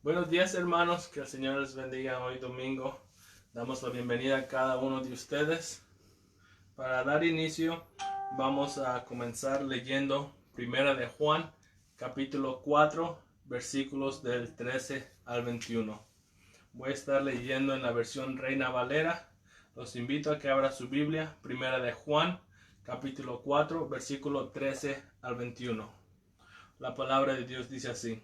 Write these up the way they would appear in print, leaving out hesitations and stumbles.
Buenos días, hermanos, que el Señor les bendiga hoy domingo. Damos la bienvenida a cada uno de ustedes. Para dar inicio, vamos a comenzar leyendo Primera de Juan, capítulo 4, versículos del 13 al 21. Voy a estar leyendo en la versión Reina Valera. Los invito a que abra su Biblia, Primera de Juan, capítulo 4, versículo 13 al 21. La palabra de Dios dice así: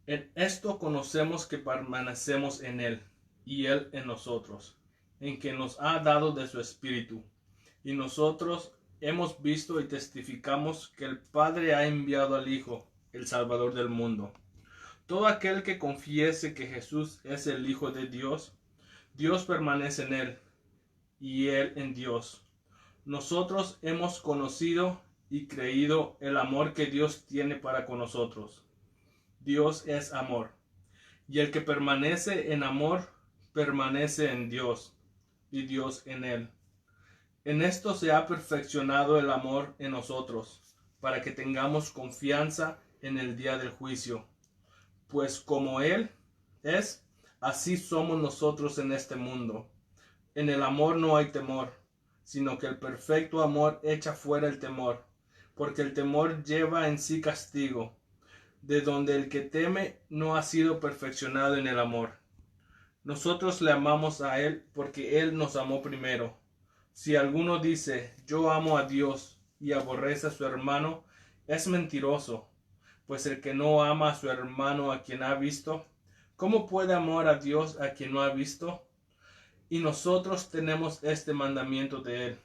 En esto conocemos que permanecemos en Él, y Él en nosotros, en que nos ha dado de su Espíritu. Y nosotros hemos visto y testificamos que el Padre ha enviado al Hijo, el Salvador del mundo. Todo aquel que confiese que Jesús es el Hijo de Dios, Dios permanece en Él, y Él en Dios. Nosotros hemos conocido y creído el amor que Dios tiene para con nosotros. Dios es amor, y el que permanece en amor, permanece en Dios, y Dios en él. En esto se ha perfeccionado el amor en nosotros, para que tengamos confianza en el día del juicio. Pues como Él es, así somos nosotros en este mundo. En el amor no hay temor, sino que el perfecto amor echa fuera el temor, porque el temor lleva en sí castigo, de donde el que teme no ha sido perfeccionado en el amor. Nosotros le amamos a Él porque Él nos amó primero. Si alguno dice, yo amo a Dios, y aborrece a su hermano, es mentiroso, pues el que no ama a su hermano a quien ha visto, ¿cómo puede amar a Dios a quien no ha visto? Y nosotros tenemos este mandamiento de Él: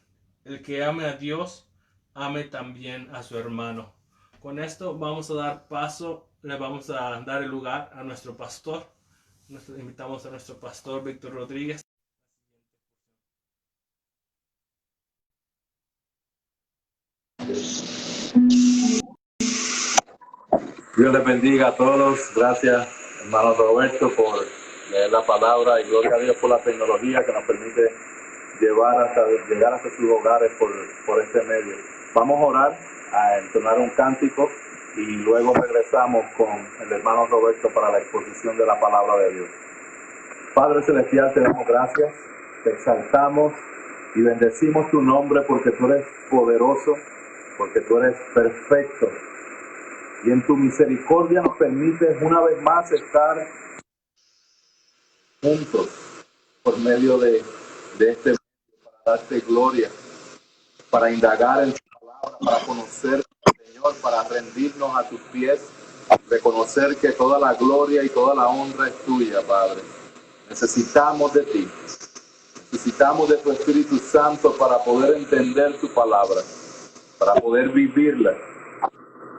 el que ame a Dios, ame también a su hermano. Con esto vamos a dar paso, le vamos a dar el lugar a nuestro pastor. Invitamos a nuestro pastor Víctor Rodríguez. Dios les bendiga a todos. Gracias, hermano Roberto, por leer la palabra, y gloria a Dios por la tecnología que nos permite llegar hasta sus hogares por este medio. Vamos a orar, a entonar un cántico, y luego regresamos con el hermano Roberto para la exposición de la palabra de Dios. Padre Celestial, te damos gracias, te exaltamos y bendecimos tu nombre, porque tú eres poderoso, porque tú eres perfecto. Y en tu misericordia nos permites una vez más estar juntos por medio de este medio, para darte gloria, para indagar en tu palabra, para conocer, Señor, para rendirnos a tus pies, reconocer que toda la gloria y toda la honra es tuya, Padre. Necesitamos de ti, necesitamos de tu Espíritu Santo para poder entender tu palabra, para poder vivirla,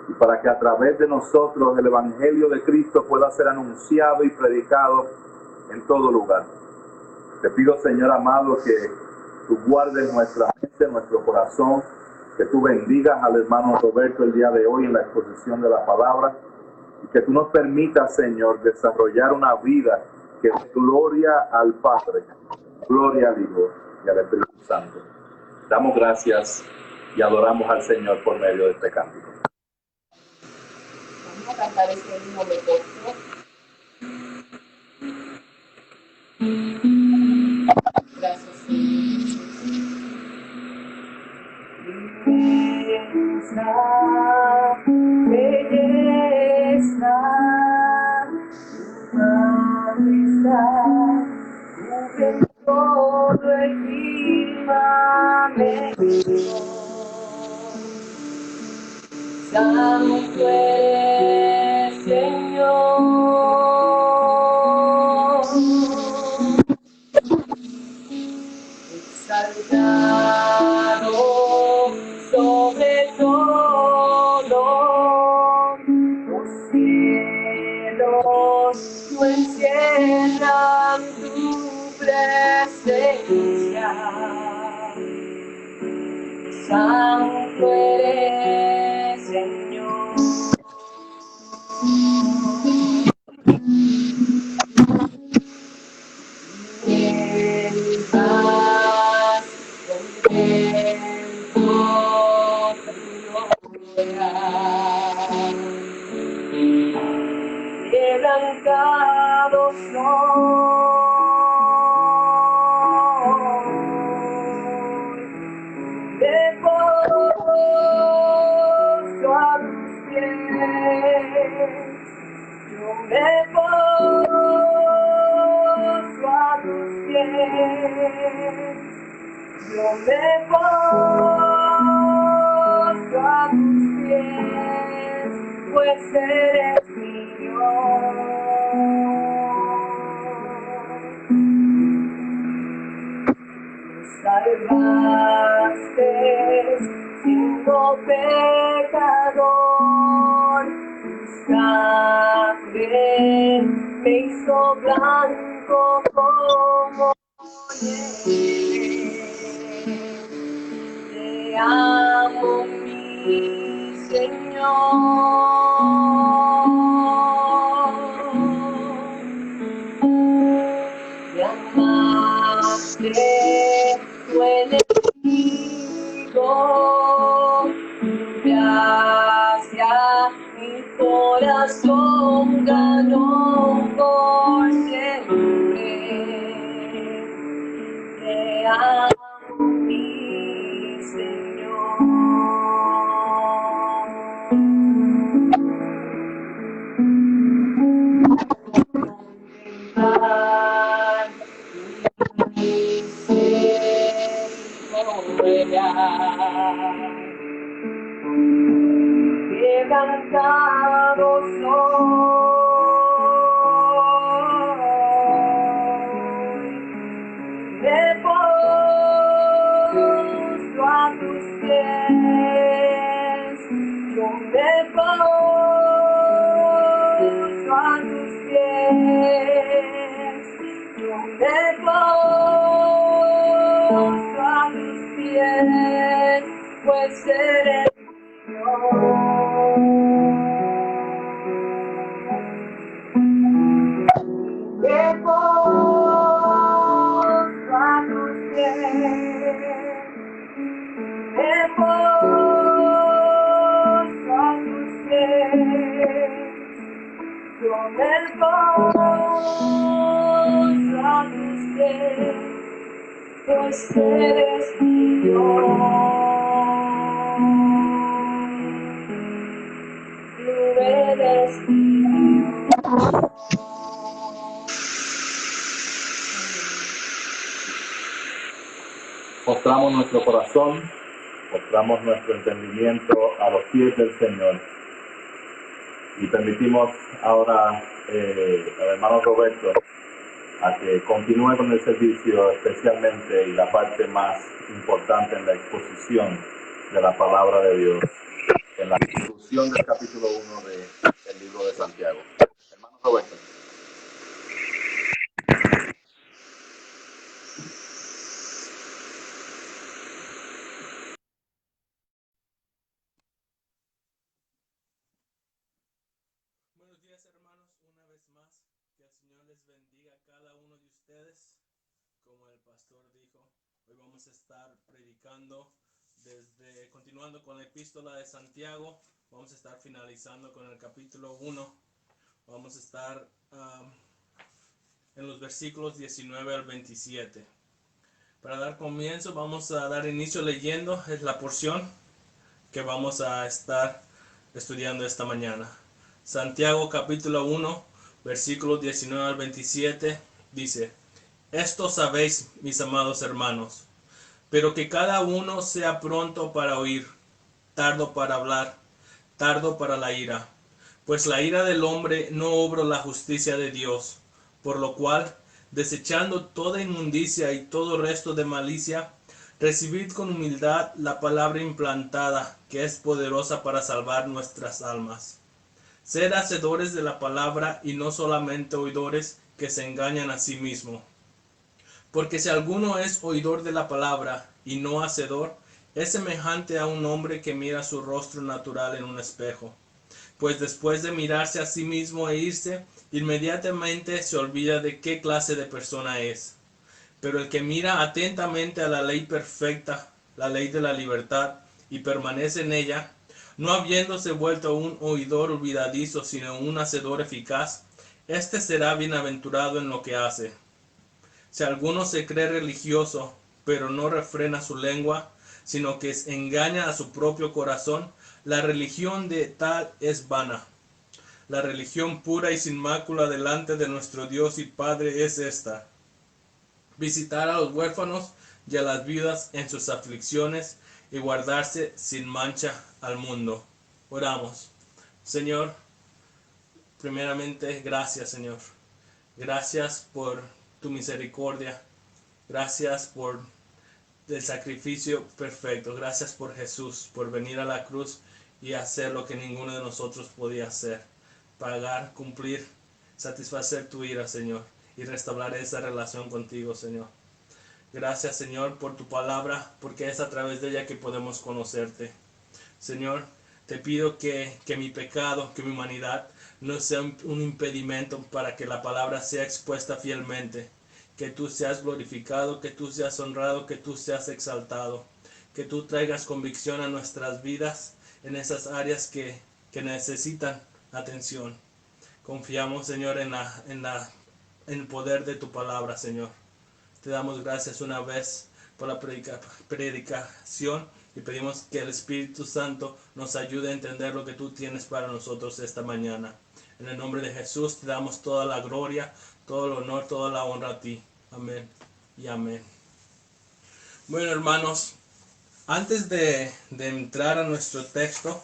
y para que a través de nosotros el Evangelio de Cristo pueda ser anunciado y predicado en todo lugar. Te pido, Señor amado, que tú guardes nuestra mente, nuestro corazón, que tú bendigas al hermano Roberto el día de hoy en la exposición de la palabra, y que tú nos permitas, Señor, desarrollar una vida que es gloria al Padre, gloria al Hijo y al Espíritu Santo. Damos gracias y adoramos al Señor por medio de este cántico. Vamos a cantar este himno de gozo. Gracias, Señor. Belleza, majestad, cubre todo el firmamento. Santo eres, Señor, exaltado sobre todo. Los cielos lo encierran tu presencia. Santo eres, Señor. En paz contemplo tu gloria. quebrantados soy, me poso a tus pies, yo me poso a tus pies, yo me poso a tus pies, pues eres mi Dios. Salvaste siendo pecador, tu sangre me hizo blanco como nieve. Te amo, mi Señor. Me amaste, tu enemigo, tu gracia, mi corazón ganó por siempre. Te amo, mi Señor. Contemplar tu misericordia, quebrantado soy, me poso a tus pies, yo me poso a tus pies, yo me poso a tus pies, pues eres me poso a tus pies, me poso a tus pies, yo me poso a tus pies, pues eres mi Dios, tú eres mi Dios. Mostramos nuestro corazón, mostramos nuestro entendimiento a los pies del Señor. Y permitimos ahora al hermano Roberto a que continúe con el servicio, especialmente y la parte más importante en la exposición de la palabra de Dios, en la introducción del capítulo 1 del libro de Santiago. Hermano Roberto. Buenos días, hermanos, una vez más. Que el Señor les bendiga a cada uno de ustedes. Como el pastor dijo, hoy vamos a estar predicando continuando con la epístola de Santiago. Vamos a estar finalizando con el capítulo 1. Vamos a estar en los versículos 19 al 27. Para dar comienzo, vamos a dar inicio leyendo. Es la porción que vamos a estar estudiando esta mañana. Santiago capítulo 1, versículos 19 al 27, dice: Esto sabéis, mis amados hermanos, pero que cada uno sea pronto para oír, tardo para hablar, tardo para la ira, pues la ira del hombre no obra la justicia de Dios, por lo cual, desechando toda inmundicia y todo resto de malicia, recibid con humildad la palabra implantada, que es poderosa para salvar nuestras almas. Sed hacedores de la palabra y no solamente oidores, que se engañan a sí mismos. Porque si alguno es oidor de la palabra y no hacedor, es semejante a un hombre que mira su rostro natural en un espejo. Pues después de mirarse a sí mismo e irse, inmediatamente se olvida de qué clase de persona es. Pero el que mira atentamente a la ley perfecta, la ley de la libertad, y permanece en ella, no habiéndose vuelto un oidor olvidadizo, sino un hacedor eficaz, Este será bienaventurado en lo que hace. Si alguno se cree religioso, pero no refrena su lengua, sino que engaña a su propio corazón, la religión de tal es vana. La religión pura y sin mácula delante de nuestro Dios y Padre es esta: visitar a los huérfanos y a las viudas en sus aflicciones y guardarse sin mancha al mundo. Oramos. Señor, primeramente, gracias, Señor. Gracias por tu misericordia. Gracias por el sacrificio perfecto. Gracias por Jesús, por venir a la cruz y hacer lo que ninguno de nosotros podía hacer. Pagar, cumplir, satisfacer tu ira, Señor, y restaurar esa relación contigo, Señor. Gracias, Señor, por tu palabra, porque es a través de ella que podemos conocerte. Señor, te pido que mi pecado, que mi humanidad no sea un impedimento para que la palabra sea expuesta fielmente. Que tú seas glorificado, que tú seas honrado, que tú seas exaltado. Que tú traigas convicción a nuestras vidas en esas áreas que necesitan atención. Confiamos, Señor, en el poder de tu palabra, Señor. Te damos gracias una vez por la predicación y pedimos que el Espíritu Santo nos ayude a entender lo que tú tienes para nosotros esta mañana. En el nombre de Jesús te damos toda la gloria, todo el honor, toda la honra a ti. Amén y amén. Bueno, hermanos, antes de entrar a nuestro texto,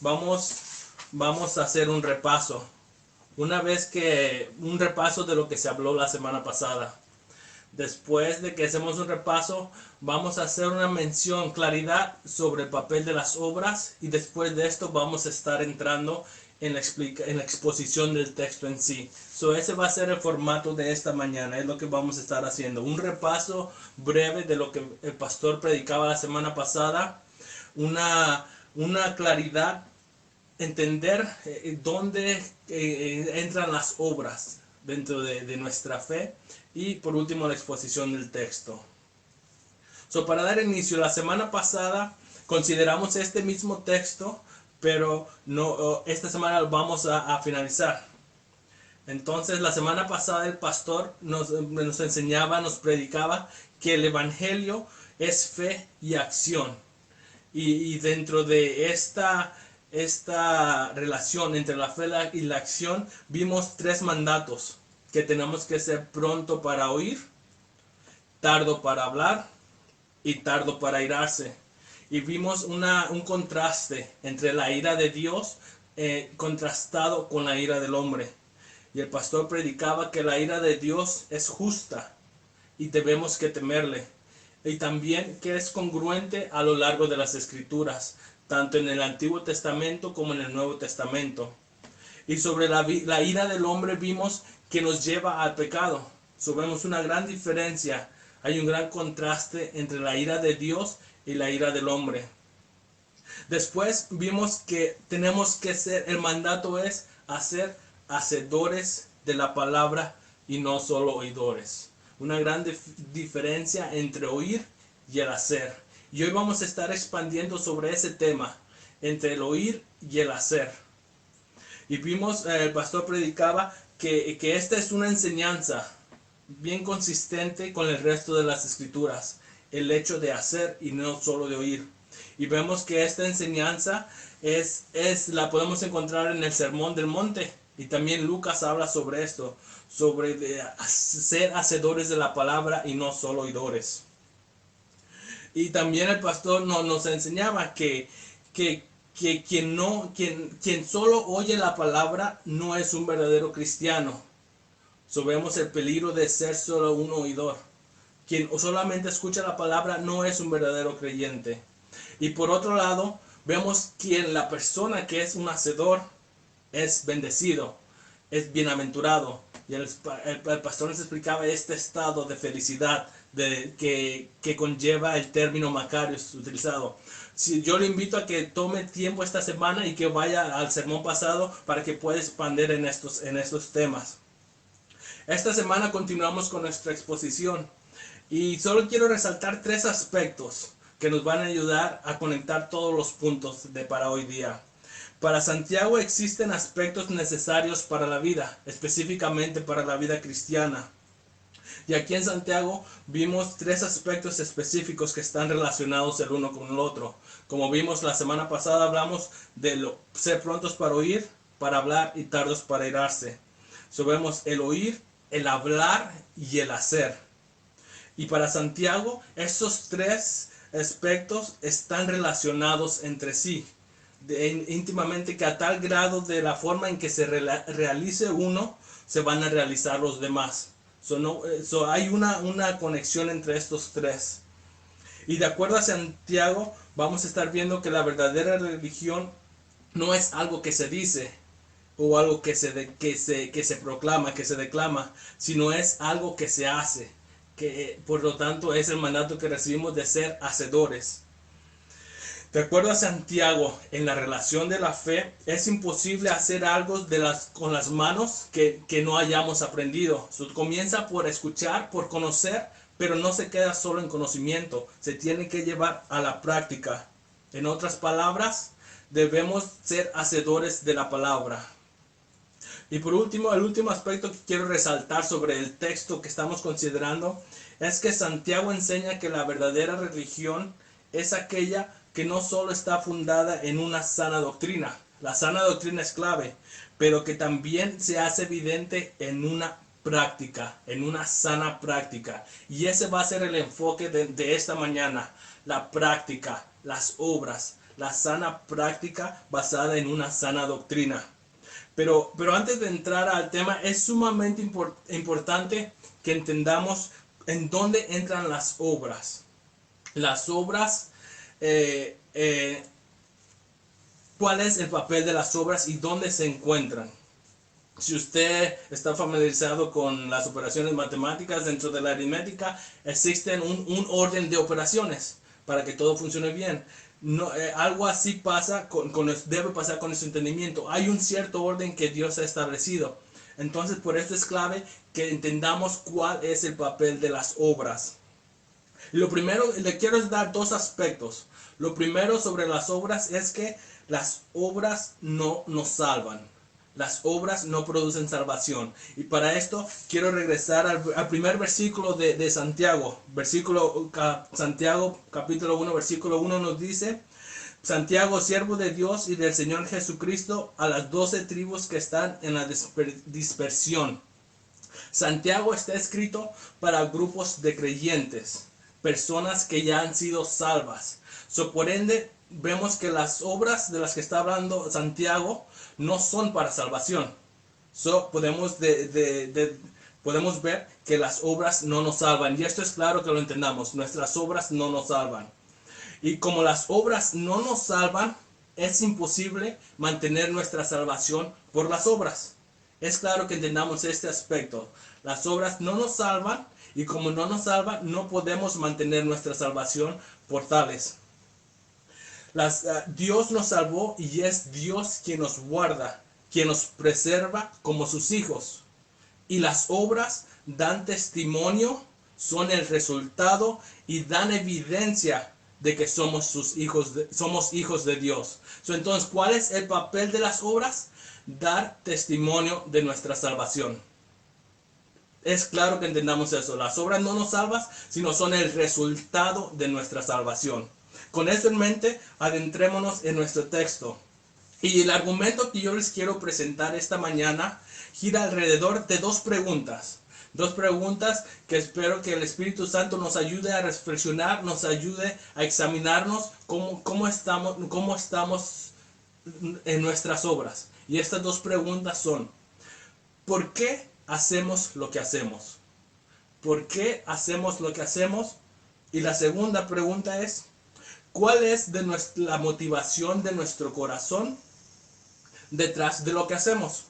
vamos a hacer un repaso. Un repaso de lo que se habló la semana pasada. Después de que hacemos un repaso, vamos a hacer una mención, claridad sobre el papel de las obras, y después de esto vamos a estar entrando en la exposición del texto en sí. Ese va a ser el formato de esta mañana, es lo que vamos a estar haciendo. Un repaso breve de lo que el pastor predicaba la semana pasada, una claridad, entender dónde entran las obras dentro de nuestra fe, y por último la exposición del texto. Para dar inicio, la semana pasada consideramos este mismo texto, pero no, esta semana lo vamos a finalizar. Entonces, la semana pasada el pastor nos enseñaba, nos predicaba que el evangelio es fe y acción. Y dentro de esta relación entre la fe y la acción, vimos 3 mandatos: que tenemos que ser pronto para oír, tardo para hablar y tardo para airarse. Y vimos un contraste entre la ira de Dios contrastado con la ira del hombre. Y el pastor predicaba que la ira de Dios es justa y debemos que temerle. Y también que es congruente a lo largo de las Escrituras, tanto en el Antiguo Testamento como en el Nuevo Testamento. Y sobre la ira del hombre vimos que nos lleva al pecado. Vemos una gran diferencia. Hay un gran contraste entre la ira de Dios y la ira del hombre. Después vimos que tenemos que ser, el mandato es hacer hacedores de la palabra y no solo oidores. Una gran diferencia entre oír y el hacer. Y hoy vamos a estar expandiendo sobre ese tema, entre el oír y el hacer. Y vimos, el pastor predicaba que esta es una enseñanza bien consistente con el resto de las Escrituras, el hecho de hacer y no solo de oír. Y vemos que esta enseñanza la podemos encontrar en el Sermón del Monte, y también Lucas habla sobre esto, sobre ser hacedores de la palabra y no solo oidores. Y también el pastor nos enseñaba que quien solo oye la palabra no es un verdadero cristiano. Vemos el peligro de ser solo un oidor. Quien solamente escucha la palabra no es un verdadero creyente. Y por otro lado, vemos que la persona que es un hacedor es bendecido, es bienaventurado. Y el pastor nos explicaba este estado de felicidad que conlleva el término Macarios utilizado. Yo le invito a que tome tiempo esta semana y que vaya al sermón pasado para que pueda expandir en estos temas. Esta semana continuamos con nuestra exposición y solo quiero resaltar 3 aspectos que nos van a ayudar a conectar todos los puntos para hoy día. Para Santiago existen aspectos necesarios para la vida, específicamente para la vida cristiana. Y aquí en Santiago vimos tres aspectos específicos que están relacionados el uno con el otro. Como vimos la semana pasada, hablamos de ser prontos para oír, para hablar y tardos para irarse. Vemos el oír, el hablar y el hacer. Y para Santiago, estos tres aspectos están relacionados entre sí, íntimamente, que a tal grado de la forma en que se realice uno, se van a realizar los demás. Hay una conexión entre estos tres. Y de acuerdo a Santiago, vamos a estar viendo que la verdadera religión no es algo que se dice o algo que se proclama, que se declama, sino es algo que se hace. Que por lo tanto es el mandato que recibimos de ser hacedores. De acuerdo a Santiago, en la relación de la fe, es imposible hacer algo con las manos que no hayamos aprendido. Comienza por escuchar, por conocer, pero no se queda solo en conocimiento, se tiene que llevar a la práctica. En otras palabras, debemos ser hacedores de la palabra. Y por último, el último aspecto que quiero resaltar sobre el texto que estamos considerando es que Santiago enseña que la verdadera religión es aquella que no solo está fundada en una sana doctrina. La sana doctrina es clave, pero que también se hace evidente en una práctica, en una sana práctica. Y ese va a ser el enfoque de esta mañana. La práctica, las obras, la sana práctica basada en una sana doctrina. Pero antes de entrar al tema, es sumamente importante que entendamos en dónde entran las obras. Las obras, cuál es el papel de las obras y dónde se encuentran. Si usted está familiarizado con las operaciones matemáticas, dentro de la aritmética existen un orden de operaciones para que todo funcione bien. No, algo así pasa debe pasar con nuestro entendimiento. Hay un cierto orden que Dios ha establecido. Entonces, por eso es clave que entendamos cuál es el papel de las obras. Lo primero, le quiero dar dos aspectos. Lo primero sobre las obras es que las obras no nos salvan. Las obras no producen salvación. Y para esto quiero regresar al primer versículo de Santiago. Santiago capítulo 1, versículo 1 nos dice: Santiago, siervo de Dios y del Señor Jesucristo, a las 12 tribus que están en la dispersión. Santiago está escrito para grupos de creyentes, personas que ya han sido salvas. Por ende, vemos que las obras de las que está hablando Santiago no son para salvación. Podemos ver que las obras no nos salvan. Y esto es claro que lo entendamos. Nuestras obras no nos salvan. Y como las obras no nos salvan, es imposible mantener nuestra salvación por las obras. Es claro que entendamos este aspecto. Las obras no nos salvan, y como no nos salvan, no podemos mantener nuestra salvación por tales. Dios nos salvó y es Dios quien nos guarda, quien nos preserva como sus hijos. Y las obras dan testimonio, son el resultado y dan evidencia de que somos somos hijos de Dios. Entonces, ¿cuál es el papel de las obras? Dar testimonio de nuestra salvación. Es claro que entendamos eso. Las obras no nos salvan, sino son el resultado de nuestra salvación. Con eso en mente, adentrémonos en nuestro texto. Y el argumento que yo les quiero presentar esta mañana gira alrededor de dos preguntas. Dos preguntas que espero que el Espíritu Santo nos ayude a reflexionar, nos ayude a examinarnos cómo estamos en nuestras obras. Y estas dos preguntas son: ¿por qué hacemos lo que hacemos? ¿Por qué hacemos lo que hacemos? Y la segunda pregunta es: ¿cuál es la motivación de nuestro corazón detrás de lo que hacemos?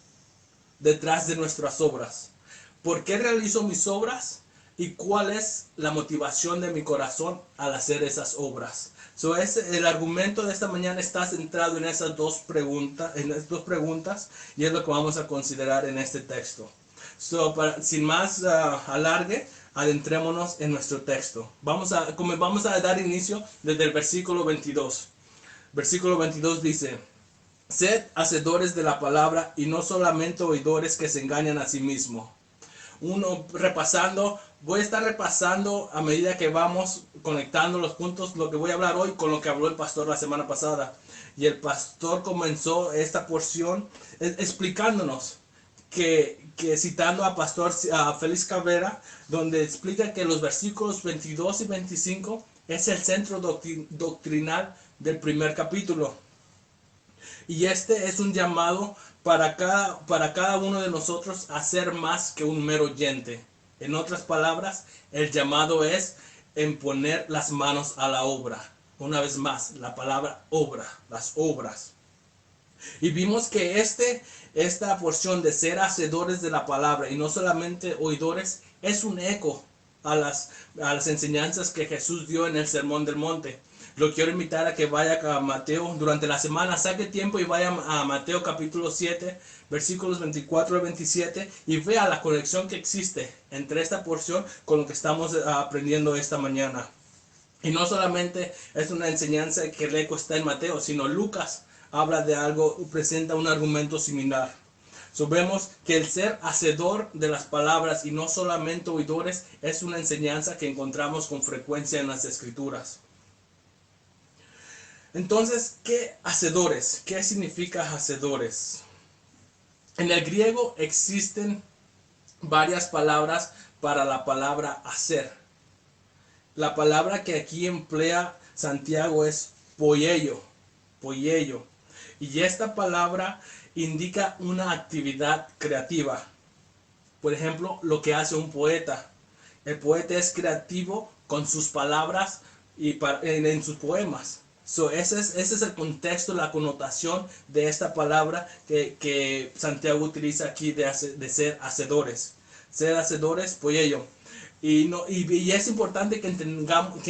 Detrás de nuestras obras. ¿Por qué realizo mis obras? ¿Y cuál es la motivación de mi corazón al hacer esas obras? El argumento de esta mañana está centrado en esas dos preguntas, y es lo que vamos a considerar en este texto. Sin más alargue, adentrémonos en nuestro texto. Vamos a dar inicio desde el versículo 22. Versículo 22 dice: Sed hacedores de la palabra y no solamente oidores que se engañan a sí mismos. Voy a estar repasando a medida que vamos conectando los puntos, lo que voy a hablar hoy con lo que habló el pastor la semana pasada. Y el pastor comenzó esta porción explicándonos que citando a Félix Cabrera, donde explica que los versículos 22 y 25 es el centro doctrinal del primer capítulo. Y este es un llamado para cada uno de nosotros a ser más que un mero oyente. En otras palabras, el llamado es en poner las manos a la obra. Una vez más, la palabra obra, las obras. Y vimos que esta porción de ser hacedores de la palabra y no solamente oidores es un eco a las enseñanzas que Jesús dio en el Sermón del Monte. Lo quiero invitar a que vaya a Mateo durante la semana, saque tiempo y vaya a Mateo capítulo 7, versículos 24 al 27 y vea la conexión que existe entre esta porción con lo que estamos aprendiendo esta mañana. Y no solamente es una enseñanza que el eco está en Mateo, sino Lucas habla de algo, presenta un argumento similar. Vemos que el ser hacedor de las palabras y no solamente oidores es una enseñanza que encontramos con frecuencia en las Escrituras. Entonces, ¿qué hacedores? ¿Qué significa hacedores? En el griego existen varias palabras para la palabra hacer. La palabra que aquí emplea Santiago es poieo. Y esta palabra indica una actividad creativa. Por ejemplo, lo que hace un poeta. El poeta es creativo con sus palabras y en sus poemas. Ese es el contexto, la connotación de esta palabra que Santiago utiliza aquí de ser hacedores. Ser hacedores, poieo. Y es importante que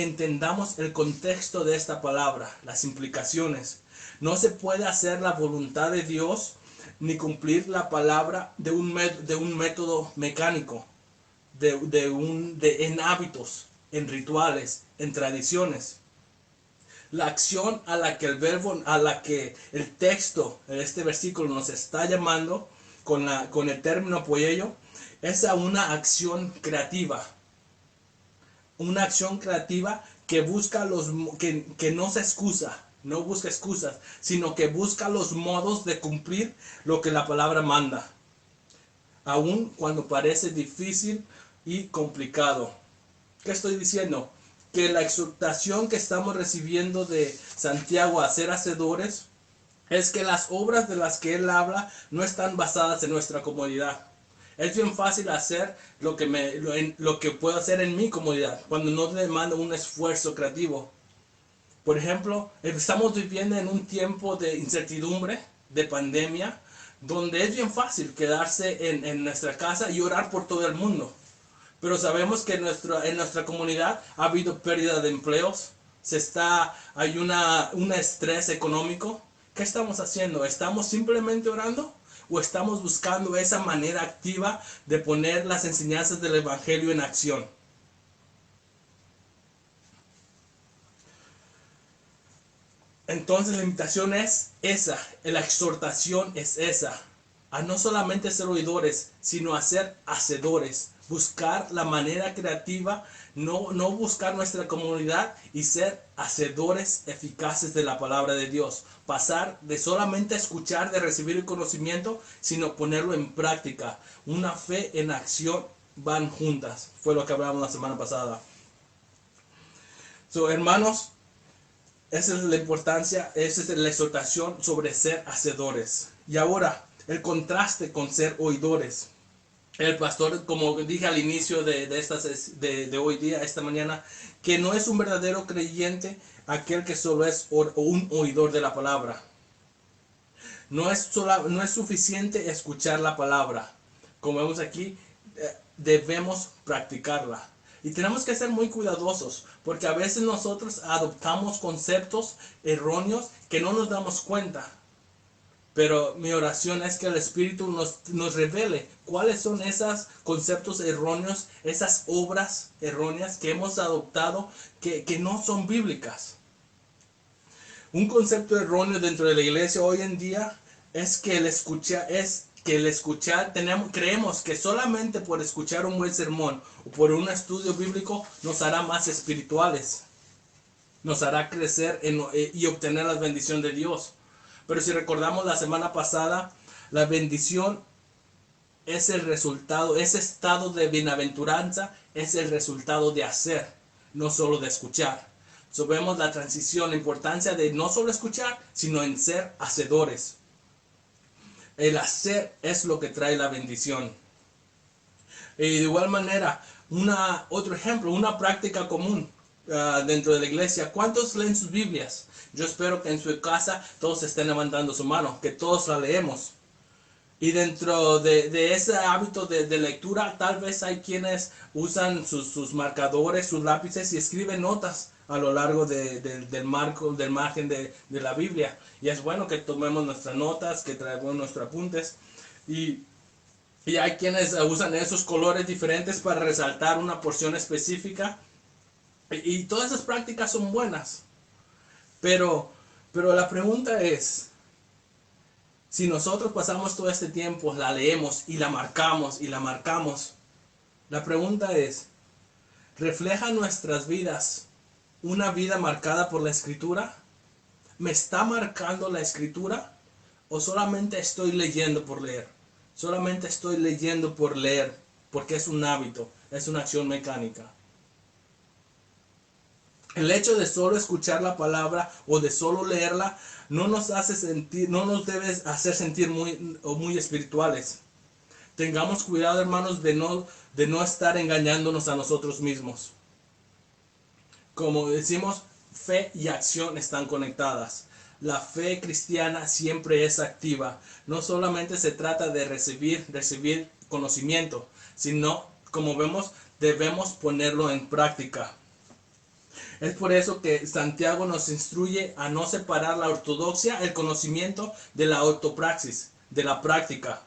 entendamos el contexto de esta palabra, las implicaciones. No se puede hacer la voluntad de Dios ni cumplir la palabra de un método mecánico, en hábitos, en rituales, en tradiciones. La acción a la que el texto en este versículo nos está llamando con el término poieo es a una acción creativa. Una acción creativa que busca que no se excusa, no busca excusas, sino que busca los modos de cumplir lo que la palabra manda, aun cuando parece difícil y complicado. ¿Qué estoy diciendo? Que la exhortación que estamos recibiendo de Santiago a ser hacedores es que las obras de las que él habla no están basadas en nuestra comodidad. Es bien fácil hacer lo que puedo hacer en mi comodidad, cuando no demanda un esfuerzo creativo. Por ejemplo, estamos viviendo en un tiempo de incertidumbre, de pandemia, donde es bien fácil quedarse en nuestra casa y orar por todo el mundo. Pero sabemos que en nuestra comunidad ha habido pérdida de empleos, hay un estrés económico. ¿Qué estamos haciendo? ¿Estamos simplemente orando? ¿O estamos buscando esa manera activa de poner las enseñanzas del Evangelio en acción? Entonces la invitación es esa, la exhortación es esa, a no solamente ser oidores, sino a ser hacedores, buscar la manera creativa, no buscar nuestra comodidad y ser hacedores eficaces de la palabra de Dios. Pasar de solamente escuchar, de recibir el conocimiento, sino ponerlo en práctica. Una fe en acción van juntas, fue lo que hablamos la semana pasada. Hermanos, esa es la importancia, esa es la exhortación sobre ser hacedores. Y ahora, el contraste con ser oidores. El pastor, como dije al inicio de hoy día, esta mañana, que no es un verdadero creyente aquel que solo es un oidor de la palabra. No es suficiente escuchar la palabra. Como vemos aquí, debemos practicarla. Y tenemos que ser muy cuidadosos, porque a veces nosotros adoptamos conceptos erróneos que no nos damos cuenta. Pero mi oración es que el Espíritu nos revele cuáles son esos conceptos erróneos, esas obras erróneas que hemos adoptado que no son bíblicas. Un concepto erróneo dentro de la iglesia hoy en día es que creemos que solamente por escuchar un buen sermón o por un estudio bíblico nos hará más espirituales, nos hará crecer y obtener la bendición de Dios. Pero si recordamos la semana pasada, la bendición es el resultado, ese estado de bienaventuranza es el resultado de hacer, no solo de escuchar. So, vemos la transición, la importancia de no solo escuchar, sino en ser hacedores. El hacer es lo que trae la bendición. Y de igual manera, otro ejemplo, una práctica común dentro de la iglesia. ¿Cuántos leen sus Biblias? Yo espero que en su casa todos estén levantando su mano, que todos la leemos. Y dentro de ese hábito de lectura, tal vez hay quienes usan sus marcadores, sus lápices y escriben notas a lo largo del margen de la Biblia. Y es bueno que tomemos nuestras notas, que traemos nuestros apuntes. Y hay quienes usan esos colores diferentes para resaltar una porción específica. Y todas esas prácticas son buenas. Pero la pregunta es, si nosotros pasamos todo este tiempo, la leemos y la marcamos, la pregunta es, ¿refleja nuestras vidas una vida marcada por la Escritura? ¿Me está marcando la Escritura? ¿O solamente estoy leyendo por leer? Solamente estoy leyendo por leer, porque es un hábito, es una acción mecánica. El hecho de solo escuchar la palabra o de solo leerla no nos debe hacer sentir muy espirituales. Tengamos cuidado, hermanos, de no estar engañándonos a nosotros mismos. Como decimos, fe y acción están conectadas. La fe cristiana siempre es activa. No solamente se trata de recibir conocimiento, sino, como vemos, debemos ponerlo en práctica. Es por eso que Santiago nos instruye a no separar la ortodoxia, el conocimiento, de la autopraxis, de la práctica.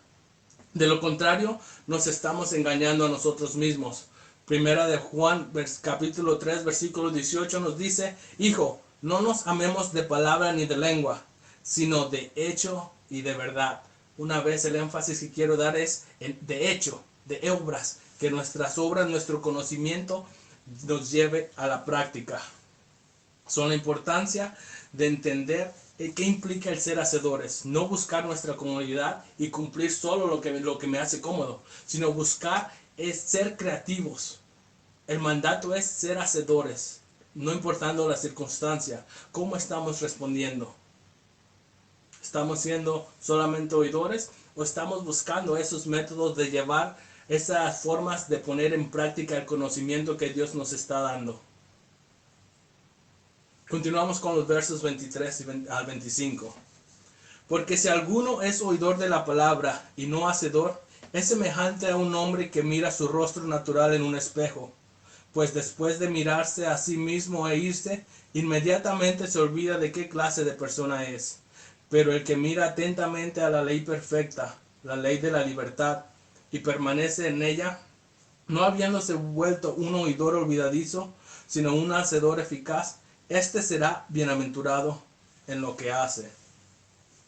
De lo contrario, nos estamos engañando a nosotros mismos. Primera de Juan, capítulo 3, versículo 18 nos dice, Hijo, no nos amemos de palabra ni de lengua, sino de hecho y de verdad. Una vez el énfasis que quiero dar es de hecho, de obras, que nuestras obras, nuestro conocimiento nos lleve a la práctica. Son la importancia de entender qué implica el ser hacedores. No buscar nuestra comodidad y cumplir solo lo que me hace cómodo, sino buscar es ser creativos. El mandato es ser hacedores, no importando la circunstancia. ¿Cómo estamos respondiendo? ¿Estamos siendo solamente oidores o estamos buscando esos métodos de llevar esas formas de poner en práctica el conocimiento que Dios nos está dando? Continuamos con los versos 23 al 25. Porque si alguno es oidor de la palabra y no hacedor, es semejante a un hombre que mira su rostro natural en un espejo, pues después de mirarse a sí mismo e irse, inmediatamente se olvida de qué clase de persona es. Pero el que mira atentamente a la ley perfecta, la ley de la libertad, y permanece en ella, no habiéndose vuelto un oidor olvidadizo, sino un hacedor eficaz, este será bienaventurado en lo que hace.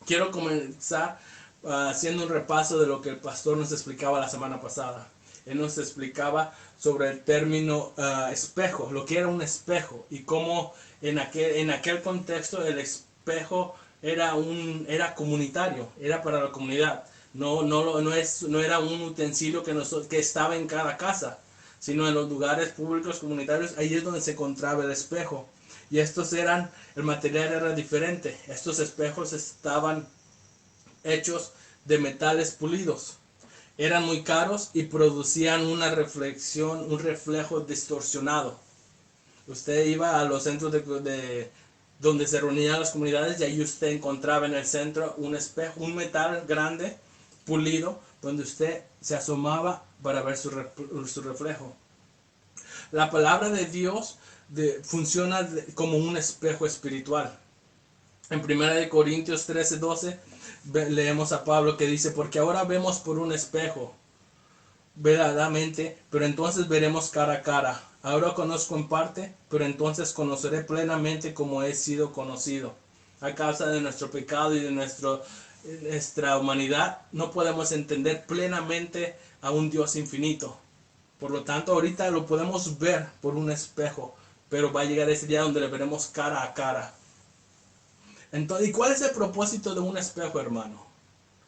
Quiero comenzar haciendo un repaso de lo que el pastor nos explicaba la semana pasada. Él nos explicaba sobre el término espejo, lo que era un espejo y cómo en aquel contexto el espejo era comunitario, era para la comunidad. No era un utensilio que estaba en cada casa, sino en los lugares públicos comunitarios, ahí es donde se encontraba el espejo. Y el material era diferente. Estos espejos estaban hechos de metales pulidos. Eran muy caros y producían una reflexión, un reflejo distorsionado. Usted iba a los centros donde se reunían las comunidades y ahí usted encontraba en el centro un espejo, un metal grande, pulido, donde usted se asomaba para ver su reflejo. La palabra de Dios funciona como un espejo espiritual. En 1 Corintios 13:12 leemos a Pablo que dice, porque ahora vemos por un espejo, verdaderamente, pero entonces veremos cara a cara. Ahora conozco en parte, pero entonces conoceré plenamente como he sido conocido. A causa de nuestro pecado y de nuestra humanidad, no podemos entender plenamente a un Dios infinito. Por lo tanto, ahorita lo podemos ver por un espejo, pero va a llegar ese día donde le veremos cara a cara. Entonces, ¿y cuál es el propósito de un espejo, hermano?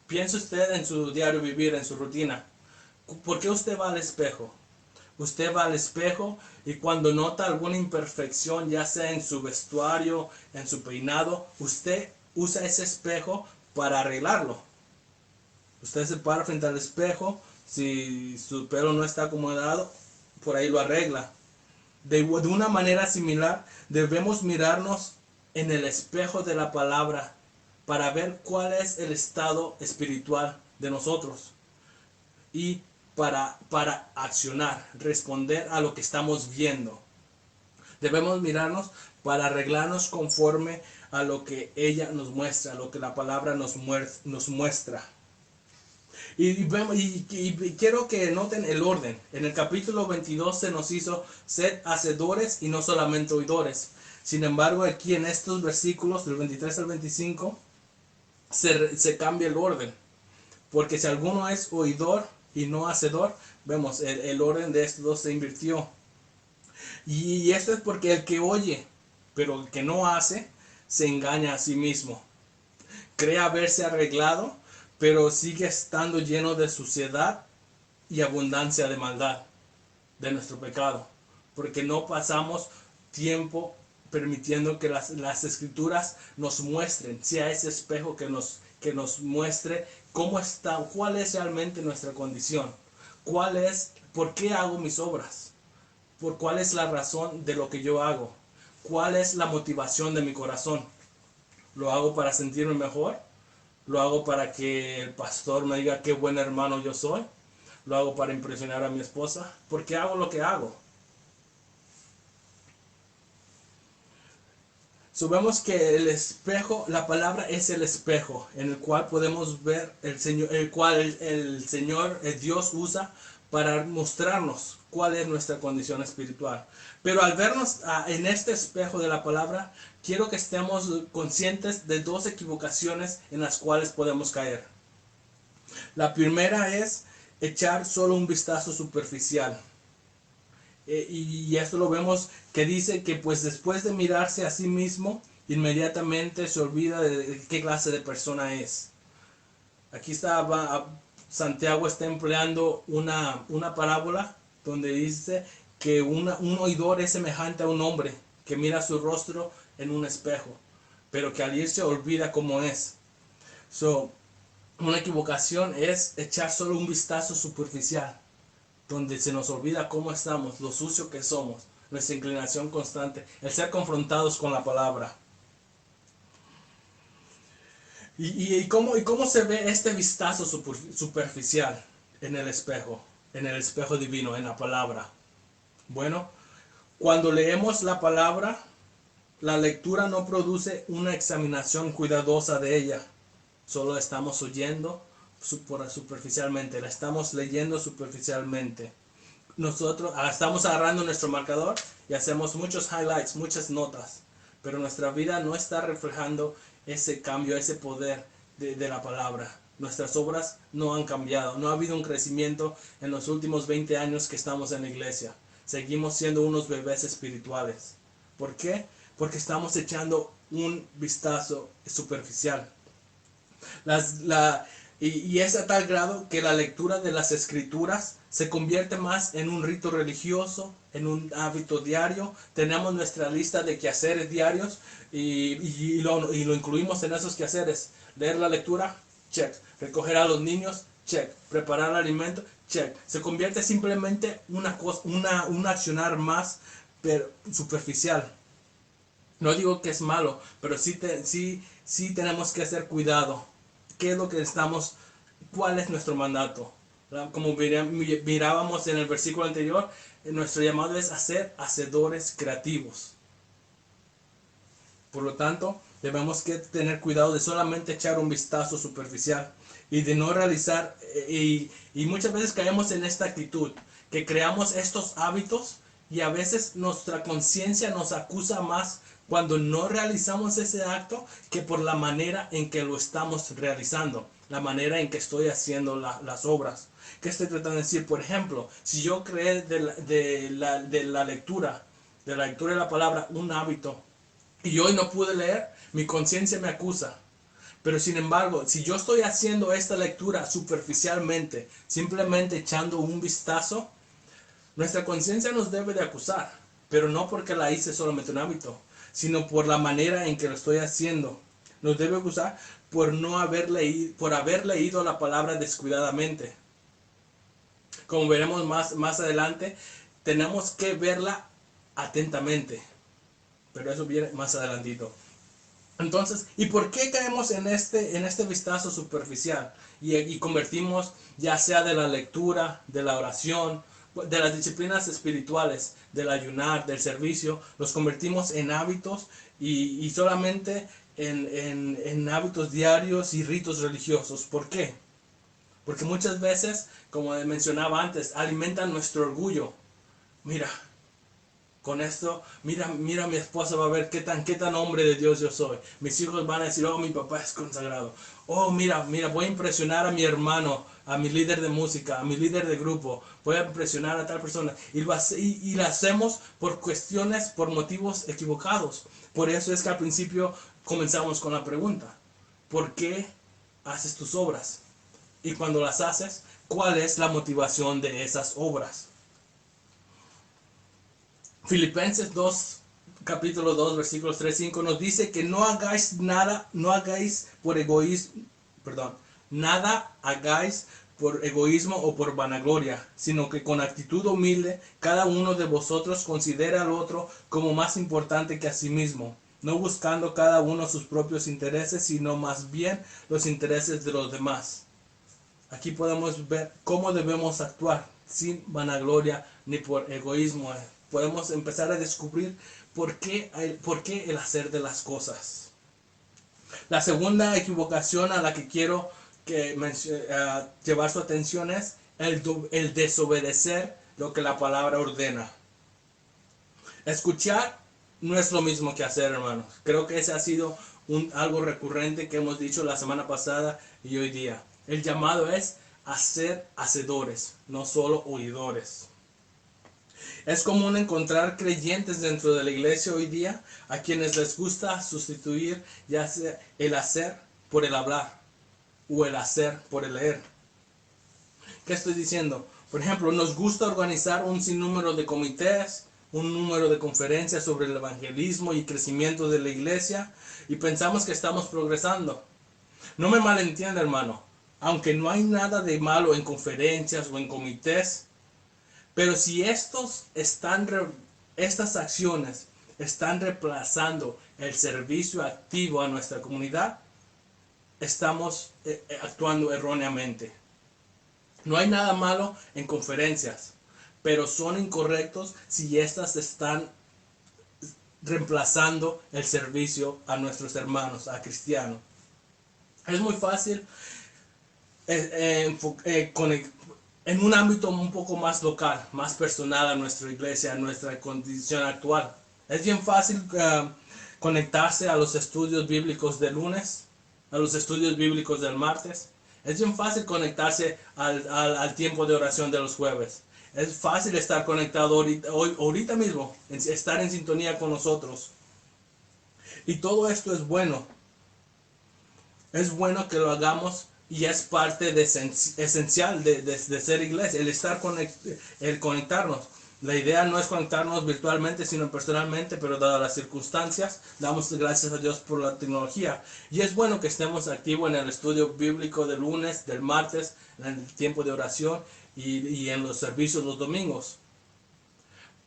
Piense usted en su diario vivir, en su rutina. ¿Por qué usted va al espejo? Usted va al espejo y cuando nota alguna imperfección, ya sea en su vestuario, en su peinado, usted usa ese espejo para arreglarlo. Usted se para frente al espejo, si su pelo no está acomodado, por ahí lo arregla. De una manera similar, debemos mirarnos en el espejo de la palabra para ver cuál es el estado espiritual de nosotros y para accionar, responder a lo que estamos viendo. Debemos mirarnos para arreglarnos conforme a lo que ella nos muestra, a lo que la palabra nos muestra. Y quiero que noten el orden. En el capítulo 22 se nos hizo sed hacedores y no solamente oidores. Sin embargo, aquí en estos versículos, del 23 al 25, se cambia el orden. Porque si alguno es oidor y no hacedor, vemos, el orden de estos dos se invirtió. Y esto es porque el que oye, pero el que no hace, se engaña a sí mismo. Cree haberse arreglado, pero sigue estando lleno de suciedad y abundancia de maldad, de nuestro pecado. Porque no pasamos tiempo permitiendo que las escrituras nos muestren, sea ese espejo que nos muestre cómo está, cuál es realmente nuestra condición, por qué hago mis obras, cuál es la razón de lo que yo hago, cuál es la motivación de mi corazón. ¿Lo hago para sentirme mejor? ¿Lo hago para que el pastor me diga qué buen hermano yo soy? ¿Lo hago para impresionar a mi esposa? ¿Por qué hago lo que hago? Vemos que el espejo, la palabra es el espejo en el cual podemos ver el cual el Señor, el Dios usa para mostrarnos cuál es nuestra condición espiritual. Pero al vernos en este espejo de la palabra, quiero que estemos conscientes de dos equivocaciones en las cuales podemos caer. La primera es echar solo un vistazo superficial. Y esto lo vemos que dice que pues después de mirarse a sí mismo, inmediatamente se olvida de qué clase de persona es. Aquí Santiago está empleando una parábola donde dice que un oidor es semejante a un hombre que mira su rostro en un espejo, pero que al irse olvida cómo es. Una equivocación es echar solo un vistazo superficial, donde se nos olvida cómo estamos, lo sucio que somos, nuestra inclinación constante, el ser confrontados con la palabra. ¿Y cómo se ve este vistazo superficial en el espejo divino, en la palabra? Bueno, cuando leemos la palabra, la lectura no produce una examinación cuidadosa de ella, solo estamos oyendo superficialmente, la estamos leyendo superficialmente. Nosotros estamos agarrando nuestro marcador y hacemos muchos highlights, muchas notas, pero nuestra vida no está reflejando ese cambio, ese poder de la palabra. Nuestras obras no han cambiado, no ha habido un crecimiento en los últimos 20 años que estamos en la iglesia. Seguimos siendo unos bebés espirituales. ¿Por qué? Porque estamos echando un vistazo superficial. Y es a tal grado que la lectura de las escrituras se convierte más en un rito religioso, en un hábito diario. Tenemos nuestra lista de quehaceres diarios y lo incluimos en esos quehaceres. Leer la lectura, check. Recoger a los niños, check. Preparar el alimento, check. Se convierte simplemente un accionar más superficial. No digo que es malo, pero sí tenemos que hacer cuidado. ¿Qué es lo que cuál es nuestro mandato? Como mirábamos en el versículo anterior, nuestro llamado es a ser hacedores creativos. Por lo tanto, debemos que tener cuidado de solamente echar un vistazo superficial y de no realizar, y muchas veces caemos en esta actitud, que creamos estos hábitos y a veces nuestra conciencia nos acusa más cuando no realizamos ese acto que por la manera en que lo estamos realizando, la manera en que estoy haciendo las obras. ¿Qué estoy tratando de decir? Por ejemplo, si yo creé de la lectura de la palabra un hábito y hoy no pude leer, mi conciencia me acusa. Pero sin embargo, si yo estoy haciendo esta lectura superficialmente, simplemente echando un vistazo, nuestra conciencia nos debe de acusar, pero no porque la hice solamente un hábito, sino por la manera en que lo estoy haciendo. Nos debe acusar por no por haber leído la palabra descuidadamente. Como veremos más adelante, tenemos que verla atentamente, pero eso viene más adelantito. Entonces, ¿y por qué caemos en este vistazo superficial? Y convertimos, ya sea de la lectura, de la oración, de las disciplinas espirituales, del ayunar, del servicio, los convertimos en hábitos y solamente en hábitos diarios y ritos religiosos. ¿Por qué? Porque muchas veces, como mencionaba antes, alimentan nuestro orgullo. Mira, con esto, mira, mi esposa va a ver qué tan hombre de Dios yo soy. Mis hijos van a decir, oh, mi papá es consagrado. Oh, mira, voy a impresionar a mi hermano, a mi líder de música, a mi líder de grupo. Voy a impresionar a tal persona. Y lo hacemos por cuestiones, por motivos equivocados. Por eso es que al principio comenzamos con la pregunta. ¿Por qué haces tus obras? Y cuando las haces, ¿cuál es la motivación de esas obras? Filipenses 2, capítulo 2, versículos 3-5 nos dice que no hagáis nada, no hagáis por egoísmo, perdón, nada hagáis por egoísmo o por vanagloria, sino que con actitud humilde cada uno de vosotros considere al otro como más importante que a sí mismo, no buscando cada uno sus propios intereses, sino más bien los intereses de los demás. Aquí podemos ver cómo debemos actuar sin vanagloria ni por egoísmo. Podemos empezar a descubrir por qué el hacer de las cosas. La segunda equivocación a la que quiero llevar su atención es el desobedecer lo que la palabra ordena. Escuchar no es lo mismo que hacer, hermanos. Creo que ese ha sido algo recurrente que hemos dicho la semana pasada y hoy día. El llamado es a ser hacedores, no solo oidores. Es común encontrar creyentes dentro de la iglesia hoy día a quienes les gusta sustituir ya sea el hacer por el hablar o el hacer por el leer. ¿Qué estoy diciendo? Por ejemplo, nos gusta organizar un sinnúmero de comités, un número de conferencias sobre el evangelismo y crecimiento de la iglesia y pensamos que estamos progresando. No me malentienda, hermano, aunque no hay nada de malo en conferencias o en comités, pero si estas acciones están reemplazando el servicio activo a nuestra comunidad, estamos actuando erróneamente. No hay nada malo en conferencias, pero son incorrectos si estas están reemplazando el servicio a nuestros hermanos, a cristianos. Es muy fácil en un ámbito un poco más local, más personal a nuestra iglesia, a nuestra condición actual. Es bien fácil conectarse a los estudios bíblicos del lunes, a los estudios bíblicos del martes. Es bien fácil conectarse al tiempo de oración de los jueves. Es fácil estar conectado ahorita mismo, estar en sintonía con nosotros. Y todo esto es bueno. Es bueno que lo hagamos y es parte esencial de ser iglesia, el conectarnos. La idea no es conectarnos virtualmente, sino personalmente, pero dadas las circunstancias, damos gracias a Dios por la tecnología. Y es bueno que estemos activos en el estudio bíblico del lunes, del martes, en el tiempo de oración y en los servicios los domingos.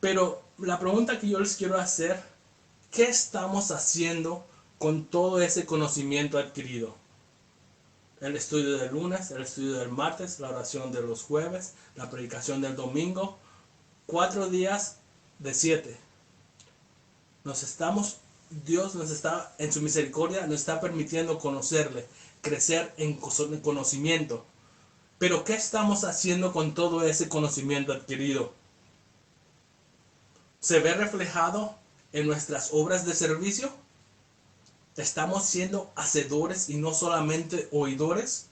Pero la pregunta que yo les quiero hacer, ¿qué estamos haciendo con todo ese conocimiento adquirido? El estudio del lunes, el estudio del martes, la oración de los jueves, la predicación del domingo, 4 días de 7. Dios nos está, en su misericordia, nos está permitiendo conocerle, crecer en conocimiento. Pero ¿qué estamos haciendo con todo ese conocimiento adquirido? ¿Se ve reflejado en nuestras obras de servicio? ¿Estamos siendo hacedores y no solamente oidores?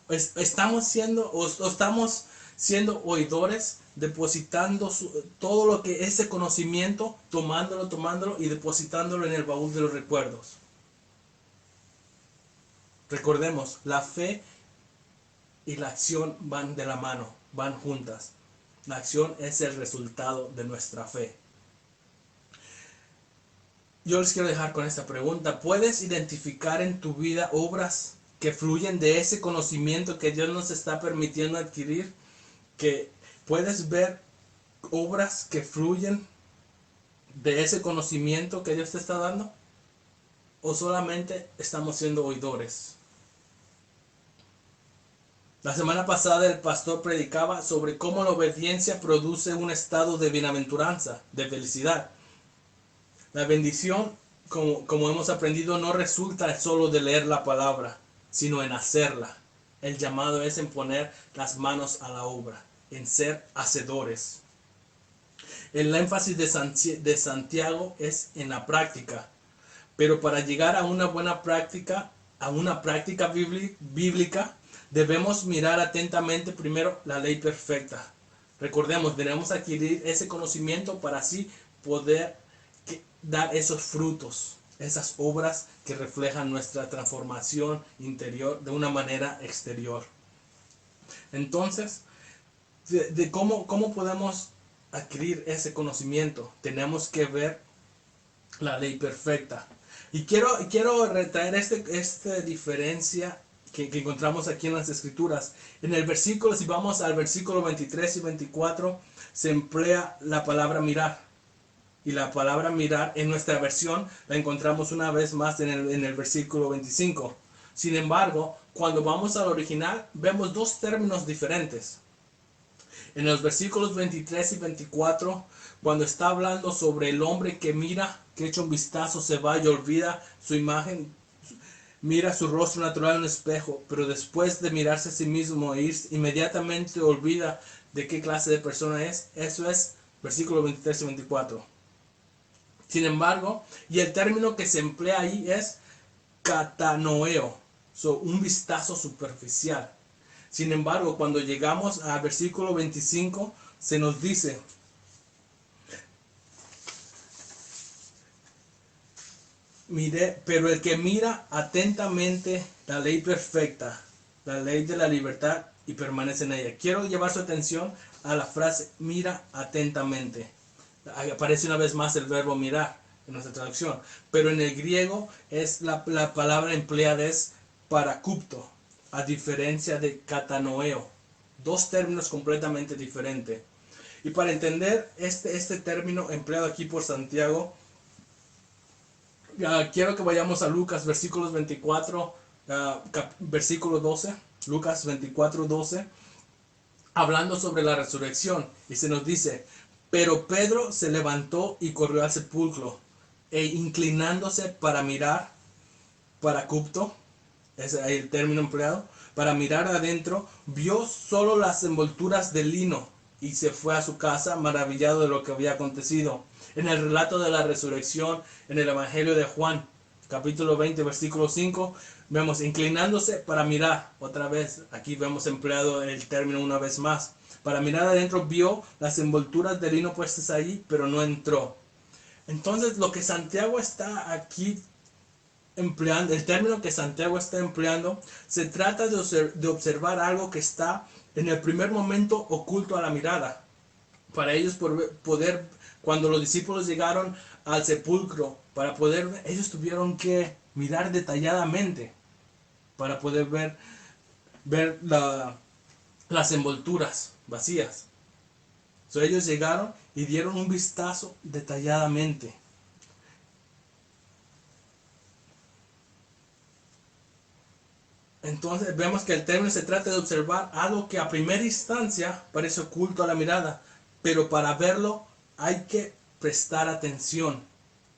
¿Estamos siendo oidores, depositando todo lo que ese conocimiento, tomándolo y depositándolo en el baúl de los recuerdos? Recordemos, la fe y la acción van de la mano, van juntas. La acción es el resultado de nuestra fe. Yo les quiero dejar con esta pregunta. ¿Puedes identificar en tu vida obras que fluyen de ese conocimiento que Dios nos está permitiendo adquirir? ¿Que puedes ver obras que fluyen de ese conocimiento que Dios te está dando? ¿O solamente estamos siendo oidores? La semana pasada el pastor predicaba sobre cómo la obediencia produce un estado de bienaventuranza, de felicidad. La bendición, como hemos aprendido, no resulta solo de leer la palabra, sino en hacerla. El llamado es en poner las manos a la obra, en ser hacedores. El énfasis de Santiago es en la práctica. Pero para llegar a una buena práctica, a una práctica bíblica, debemos mirar atentamente primero la ley perfecta. Recordemos, debemos adquirir ese conocimiento para así poder dar esos frutos, esas obras que reflejan nuestra transformación interior de una manera exterior. Entonces, ¿cómo podemos adquirir ese conocimiento? Tenemos que ver la ley perfecta. Y quiero retraer esta diferencia que encontramos aquí en las Escrituras. En el versículo, si vamos al versículo 23 y 24, se emplea la palabra mirar. Y la palabra mirar en nuestra versión la encontramos una vez más en el versículo 25. Sin embargo, cuando vamos al original, vemos dos términos diferentes. En los versículos 23 y 24, cuando está hablando sobre el hombre que mira, que echa un vistazo, se va y olvida su imagen, mira su rostro natural en un espejo, pero después de mirarse a sí mismo e ir, inmediatamente olvida de qué clase de persona es. Eso es versículos 23 y 24. Sin embargo, y el término que se emplea ahí es catanoeo, un vistazo superficial. Sin embargo, cuando llegamos al versículo 25, se nos dice: mire, pero el que mira atentamente la ley perfecta, la ley de la libertad, y permanece en ella. Quiero llevar su atención a la frase mira atentamente. Aparece una vez más el verbo mirar en nuestra traducción, pero en el griego es la palabra empleada es paracupto, a diferencia de catanoeo. Dos términos completamente diferentes. Y para entender este término empleado aquí por Santiago, quiero que vayamos a Lucas versículos 24, versículo 12, Lucas 24, 12, hablando sobre la resurrección, y se nos dice: pero Pedro se levantó y corrió al sepulcro, e inclinándose para mirar, paracupto, ese es el término empleado, para mirar adentro, vio solo las envolturas de lino, y se fue a su casa maravillado de lo que había acontecido. En el relato de la resurrección, en el Evangelio de Juan, capítulo 20, versículo 5, vemos inclinándose para mirar. Otra vez, aquí vemos empleado el término una vez más. Para mirar adentro, vio las envolturas de lino puestas ahí, pero no entró. Entonces, lo que Santiago está aquí empleando, el término que Santiago está empleando, se trata de observar algo que está en el primer momento oculto a la mirada. Para ellos poder, cuando los discípulos llegaron al sepulcro, para poder ver, ellos tuvieron que mirar detalladamente para poder ver las envolturas vacías. Ellos llegaron y dieron un vistazo detalladamente. Entonces vemos que el término se trata de observar algo que a primera instancia parece oculto a la mirada, pero para verlo hay que prestar atención,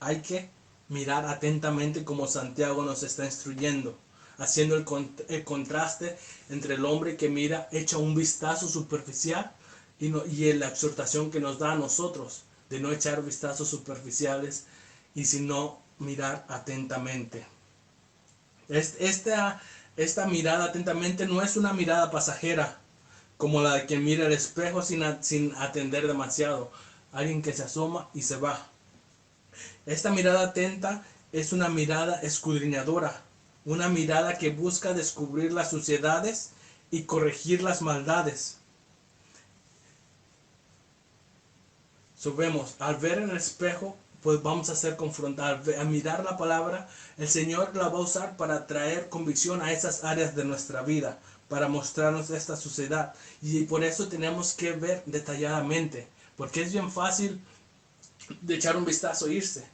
hay que mirar atentamente como Santiago nos está instruyendo, haciendo el contraste entre el hombre que mira, echa un vistazo superficial y la exhortación que nos da a nosotros de no echar vistazos superficiales y sino mirar atentamente. Esta mirada atentamente no es una mirada pasajera, como la de quien mira el espejo sin atender demasiado. Alguien que se asoma y se va. Esta mirada atenta es una mirada escudriñadora, una mirada que busca descubrir las suciedades y corregir las maldades. Vemos, al ver en el espejo, pues vamos a ser confrontados. A mirar la palabra, el Señor la va a usar para traer convicción a esas áreas de nuestra vida, para mostrarnos esta suciedad. Y por eso tenemos que ver detalladamente, porque es bien fácil de echar un vistazo e irse.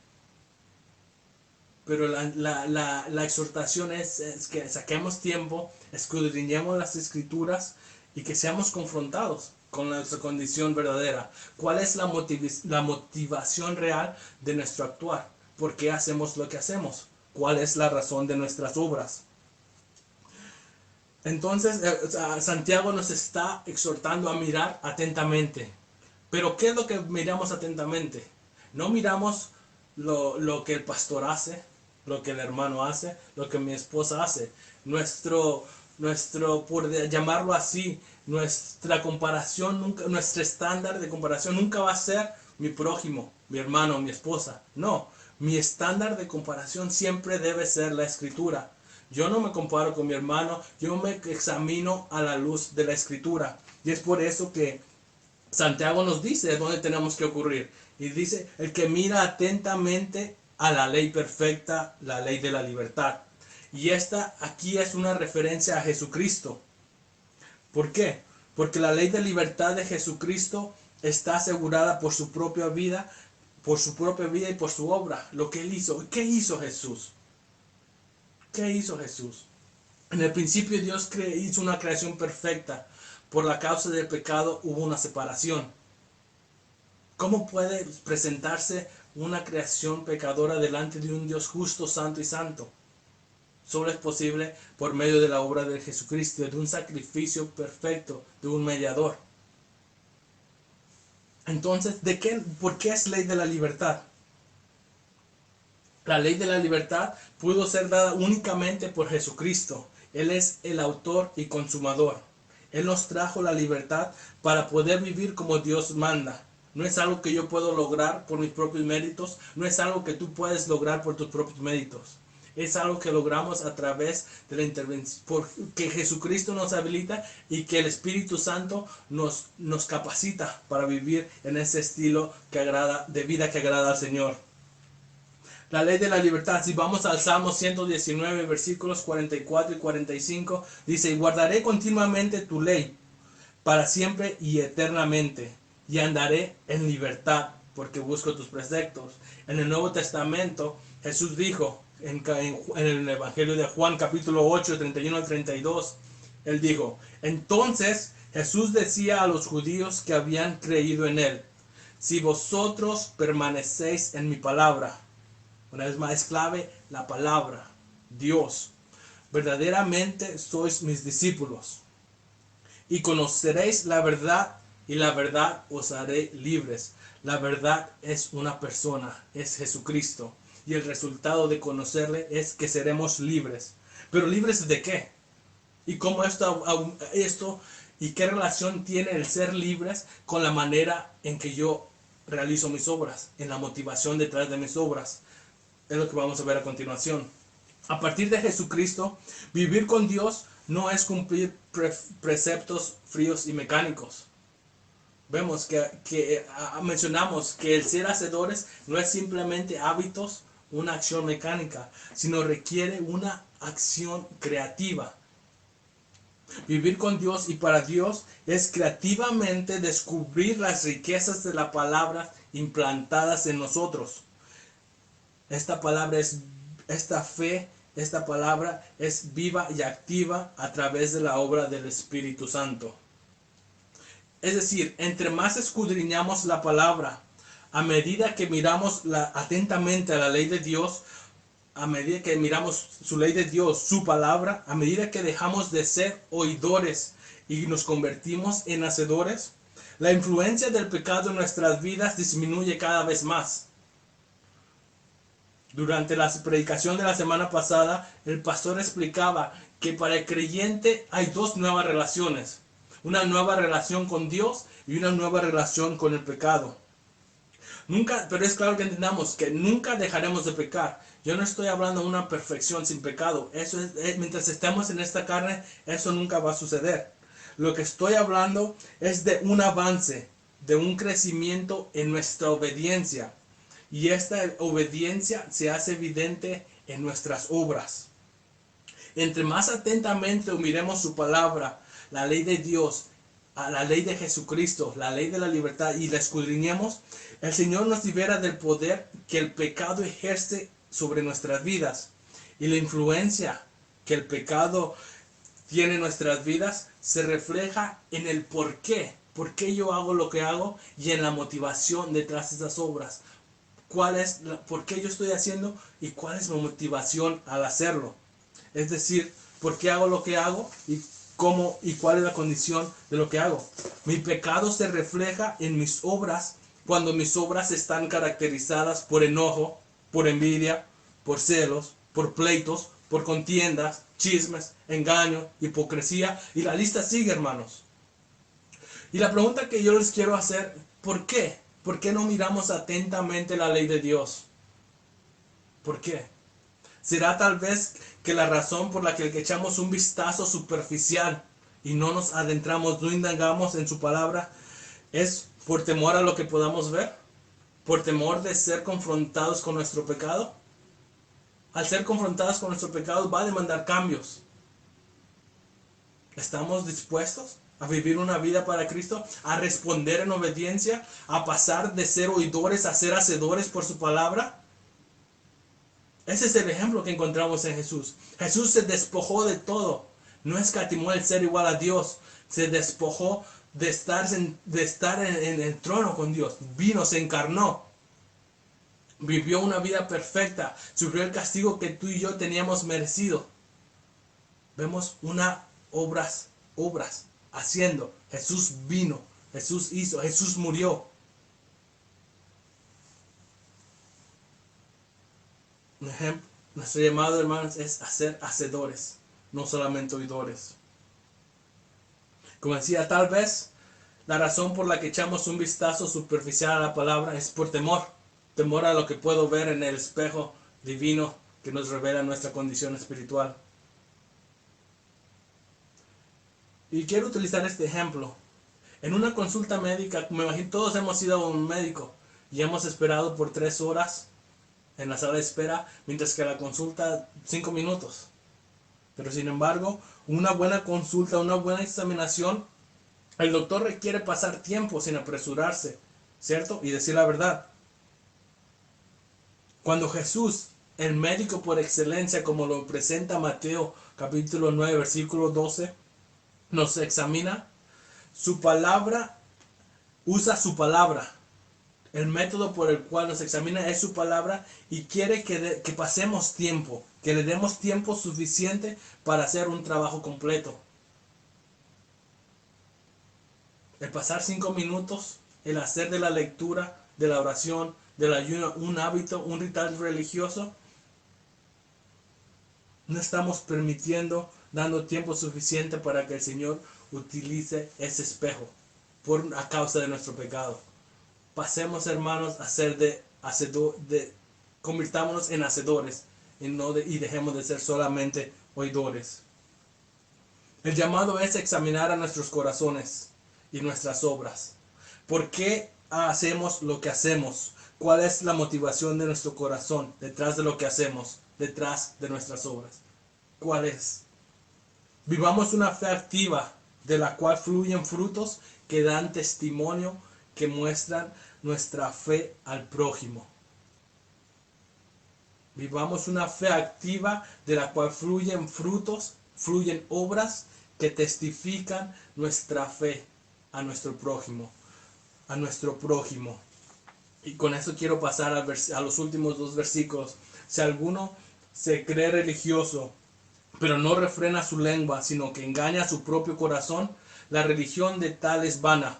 Pero la exhortación es que saquemos tiempo, escudriñemos las escrituras y que seamos confrontados con nuestra condición verdadera. ¿Cuál es la motivación real de nuestro actuar? ¿Por qué hacemos lo que hacemos? ¿Cuál es la razón de nuestras obras? Entonces, Santiago nos está exhortando a mirar atentamente. Pero ¿qué es lo que miramos atentamente? No miramos lo que el pastor hace, lo que el hermano hace, lo que mi esposa hace. Nuestro, por llamarlo así, nuestra comparación, nuestro estándar de comparación nunca va a ser mi prójimo, mi hermano, mi esposa. No, mi estándar de comparación siempre debe ser la escritura. Yo no me comparo con mi hermano, yo me examino a la luz de la escritura. Y es por eso que Santiago nos dice dónde tenemos que ocurrir. Y dice, el que mira atentamente a la ley perfecta, la ley de la libertad. Y esta aquí es una referencia a Jesucristo. ¿Por qué? Porque la ley de libertad de Jesucristo está asegurada por su propia vida y por su obra. Lo que Él hizo. ¿Qué hizo Jesús? ¿Qué hizo Jesús? En el principio Dios hizo una creación perfecta. Por la causa del pecado hubo una separación. ¿Cómo puede presentarse una creación pecadora delante de un Dios justo, santo y santo? Solo es posible por medio de la obra de Jesucristo, de un sacrificio perfecto, de un mediador. Entonces, ¿por qué es ley de la libertad? La ley de la libertad pudo ser dada únicamente por Jesucristo. Él es el autor y consumador. Él nos trajo la libertad para poder vivir como Dios manda. No es algo que yo puedo lograr por mis propios méritos. No es algo que tú puedes lograr por tus propios méritos. Es algo que logramos a través de la intervención, porque Jesucristo nos habilita y que el Espíritu Santo nos capacita para vivir en ese estilo de vida que agrada al Señor. La ley de la libertad, si vamos al Salmo 119, versículos 44 y 45, dice, y guardaré continuamente tu ley para siempre y eternamente, y andaré en libertad, porque busco tus preceptos. En el Nuevo Testamento, Jesús dijo, en el Evangelio de Juan, capítulo 8, 31 al 32, Él dijo, entonces Jesús decía a los judíos que habían creído en Él, si vosotros permanecéis en mi palabra, una vez más es clave la palabra, Dios. Verdaderamente sois mis discípulos. Y conoceréis la verdad y la verdad os haré libres. La verdad es una persona, es Jesucristo. Y el resultado de conocerle es que seremos libres. ¿Pero libres de qué? ¿Y cómo esto y qué relación tiene el ser libres con la manera en que yo realizo mis obras? En la motivación detrás de mis obras. Es lo que vamos a ver a continuación. A partir de Jesucristo, vivir con Dios no es cumplir preceptos fríos y mecánicos. Vemos que mencionamos que el ser hacedores no es simplemente hábitos, una acción mecánica, sino requiere una acción creativa. Vivir con Dios y para Dios es creativamente descubrir las riquezas de la palabra implantadas en nosotros. Esta palabra es viva y activa a través de la obra del Espíritu Santo. Es decir, entre más escudriñamos la palabra, a medida que miramos atentamente a la ley de Dios, a medida que miramos su ley de Dios, su palabra, a medida que dejamos de ser oidores y nos convertimos en hacedores, La influencia del pecado en nuestras vidas disminuye cada vez más. Durante la predicación de la semana pasada, el pastor explicaba que para el creyente hay dos nuevas relaciones. Una nueva relación con Dios y una nueva relación con el pecado. Nunca, pero es claro que entendamos que nunca dejaremos de pecar. Yo no estoy hablando de una perfección sin pecado. Eso es, mientras estemos en esta carne, eso nunca va a suceder. Lo que estoy hablando es de un avance, de un crecimiento en nuestra obediencia. Y esta obediencia se hace evidente en nuestras obras. Entre más atentamente miremos su palabra, la ley de Dios, a la ley de Jesucristo, la ley de la libertad, y la escudriñemos, el Señor nos libera del poder que el pecado ejerce sobre nuestras vidas. Y la influencia que el pecado tiene en nuestras vidas se refleja en el por qué yo hago lo que hago, y en la motivación detrás de esas obras. ¿Por qué yo estoy haciendo y cuál es mi motivación al hacerlo? Es decir, ¿por qué hago lo que hago y cómo y cuál es la condición de lo que hago? Mi pecado se refleja en mis obras cuando mis obras están caracterizadas por enojo, por envidia, por celos, por pleitos, por contiendas, chismes, engaño, hipocresía, y la lista sigue, hermanos. Y la pregunta que yo les quiero hacer, ¿por qué? ¿Por qué no miramos atentamente la ley de Dios? ¿Por qué? ¿Será tal vez que la razón por la que echamos un vistazo superficial y no nos adentramos, no indagamos en su palabra, es por temor a lo que podamos ver? ¿Por temor de ser confrontados con nuestro pecado? Al ser confrontados con nuestro pecado va a demandar cambios. ¿Estamos dispuestos a vivir una vida para Cristo? ¿A responder en obediencia? ¿A pasar de ser oidores a ser hacedores por su palabra? Ese es el ejemplo que encontramos en Jesús. Jesús se despojó de todo. No escatimó el ser igual a Dios. Se despojó de estar en el trono con Dios. Vino, se encarnó. Vivió una vida perfecta. Sufrió el castigo que tú y yo teníamos merecido. Vemos obras haciendo. Jesús vino. Jesús hizo. Jesús murió. Un ejemplo, nuestro llamado, hermanos, es a ser hacedores, no solamente oidores. Como decía, tal vez la razón por la que echamos un vistazo superficial a la palabra es por temor a lo que puedo ver en el espejo divino que nos revela nuestra condición espiritual. Y quiero utilizar este ejemplo. En una consulta médica, me imagino todos hemos ido a un médico y hemos esperado por 3 horas en la sala de espera, mientras que la consulta 5 minutos. Pero sin embargo, una buena consulta, una buena examinación, el doctor requiere pasar tiempo sin apresurarse, ¿cierto? Y decir la verdad. Cuando Jesús, el médico por excelencia, como lo presenta Mateo capítulo 9, versículo 12, nos examina, su palabra, usa su palabra. El método por el cual nos examina es su palabra, y quiere que pasemos tiempo, que le demos tiempo suficiente para hacer un trabajo completo. El pasar 5 minutos, el hacer de la lectura, de la oración, del ayuno, un hábito, un ritual religioso, no estamos dando tiempo suficiente para que el Señor utilice ese espejo a causa de nuestro pecado. Pasemos, hermanos, convirtámonos en hacedores y dejemos de ser solamente oidores. El llamado es examinar a nuestros corazones y nuestras obras. ¿Por qué hacemos lo que hacemos? ¿Cuál es la motivación de nuestro corazón detrás de lo que hacemos, detrás de nuestras obras? ¿Cuál es? Vivamos una fe activa de la cual fluyen frutos que dan testimonio, que muestran nuestra fe al prójimo. Vivamos una fe activa de la cual fluyen frutos, fluyen obras que testifican nuestra fe a nuestro prójimo. Y con eso quiero pasar a los últimos 2 versículos. Si alguno se cree religioso, pero no refrena su lengua, sino que engaña a su propio corazón, la religión de tal es vana.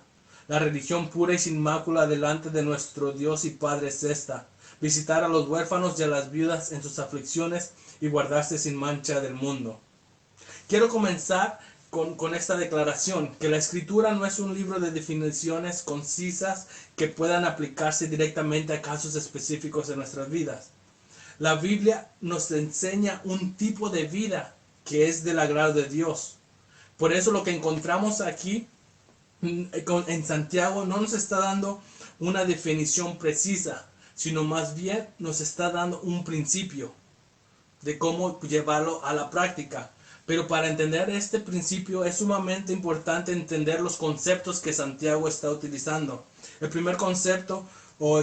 La religión pura y sin mácula delante de nuestro Dios y Padre es esta: visitar a los huérfanos y a las viudas en sus aflicciones y guardarse sin mancha del mundo. Quiero comenzar con esta declaración, que la Escritura no es un libro de definiciones concisas que puedan aplicarse directamente a casos específicos de nuestras vidas. La Biblia nos enseña un tipo de vida que es del agrado de Dios. Por eso lo que encontramos aquí en Santiago no nos está dando una definición precisa, sino más bien nos está dando un principio de cómo llevarlo a la práctica. Pero para entender este principio es sumamente importante entender los conceptos que Santiago está utilizando. El primer concepto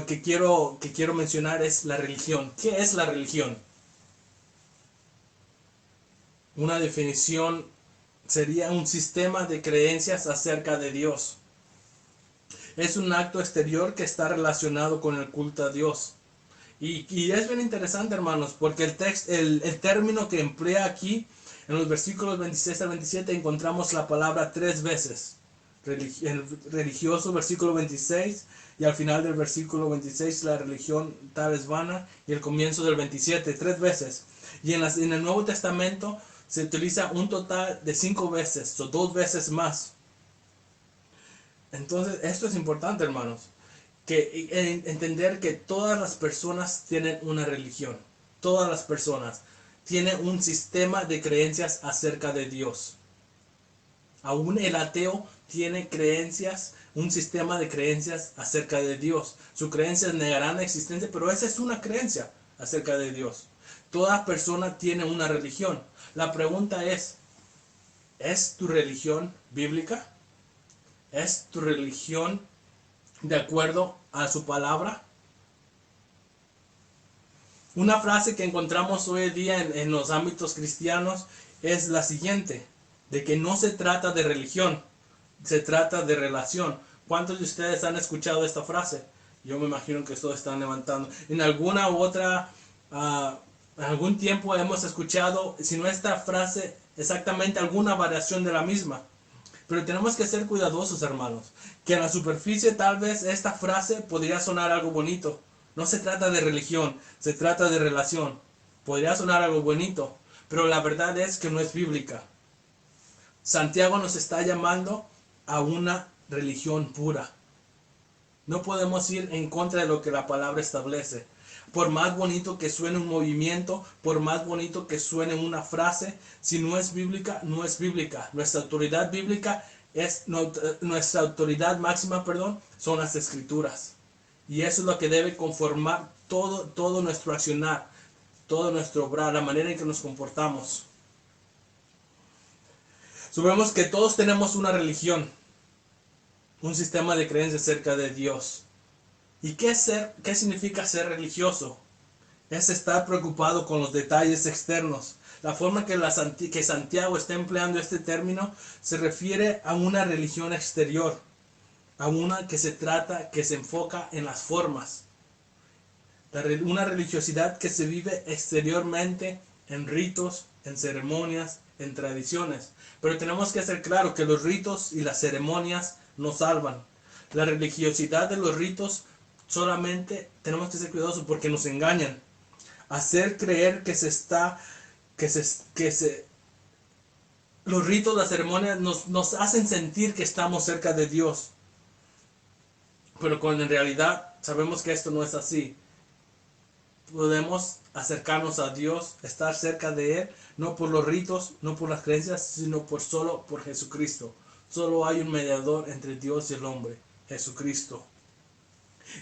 que quiero mencionar es la religión. ¿Qué es la religión? Una definición sería un sistema de creencias acerca de Dios. Es un acto exterior que está relacionado con el culto a Dios. Y es bien interesante, hermanos, porque el término que emplea aquí en los versículos 26 al 27 encontramos la palabra 3 veces. El religioso, versículo 26, y al final del versículo 26 la religión tal es vana, y el comienzo del 27, 3 veces. Y en el Nuevo Testamento se utiliza un total de 5 veces, o 2 veces más. Entonces esto es importante, hermanos, que entender que todas las personas tienen una religión. Todas las personas tienen un sistema de creencias acerca de Dios. Aún el ateo tiene creencias, un sistema de creencias acerca de Dios. Sus creencias negarán la existencia, pero esa es una creencia acerca de Dios. Toda persona tiene una religión. La pregunta ¿es tu religión bíblica? ¿Es tu religión de acuerdo a su palabra? Una frase que encontramos hoy en día en los ámbitos cristianos es la siguiente: de que no se trata de religión, se trata de relación. ¿Cuántos de ustedes han escuchado esta frase? Yo me imagino que todos están levantando. En alguna u otra, algún tiempo hemos escuchado, si no esta frase, exactamente alguna variación de la misma. Pero tenemos que ser cuidadosos, hermanos, que en la superficie tal vez esta frase podría sonar algo bonito. No se trata de religión, se trata de relación. Podría sonar algo bonito, pero la verdad es que no es bíblica. Santiago nos está llamando a una religión pura. No podemos ir en contra de lo que la palabra establece. Por más bonito que suene un movimiento, por más bonito que suene una frase, si no es bíblica, no es bíblica. Nuestra autoridad bíblica nuestra autoridad máxima, son las Escrituras. Y eso es lo que debe conformar todo nuestro accionar, todo nuestro obrar, la manera en que nos comportamos. Sabemos que todos tenemos una religión, un sistema de creencias acerca de Dios. ¿Y qué significa ser religioso? Es estar preocupado con los detalles externos. La forma que Santiago está empleando este término se refiere a una religión exterior, a una que se enfoca en las formas. Una religiosidad que se vive exteriormente en ritos, en ceremonias, en tradiciones. Pero tenemos que hacer claro que los ritos y las ceremonias no salvan. La religiosidad de los ritos solamente tenemos que ser cuidadosos porque nos engañan. Hacer creer los ritos, las ceremonias nos hacen sentir que estamos cerca de Dios. Pero cuando en realidad sabemos que esto no es así. Podemos acercarnos a Dios, estar cerca de Él, no por los ritos, no por las creencias, sino solo por Jesucristo. Solo hay un mediador entre Dios y el hombre, Jesucristo.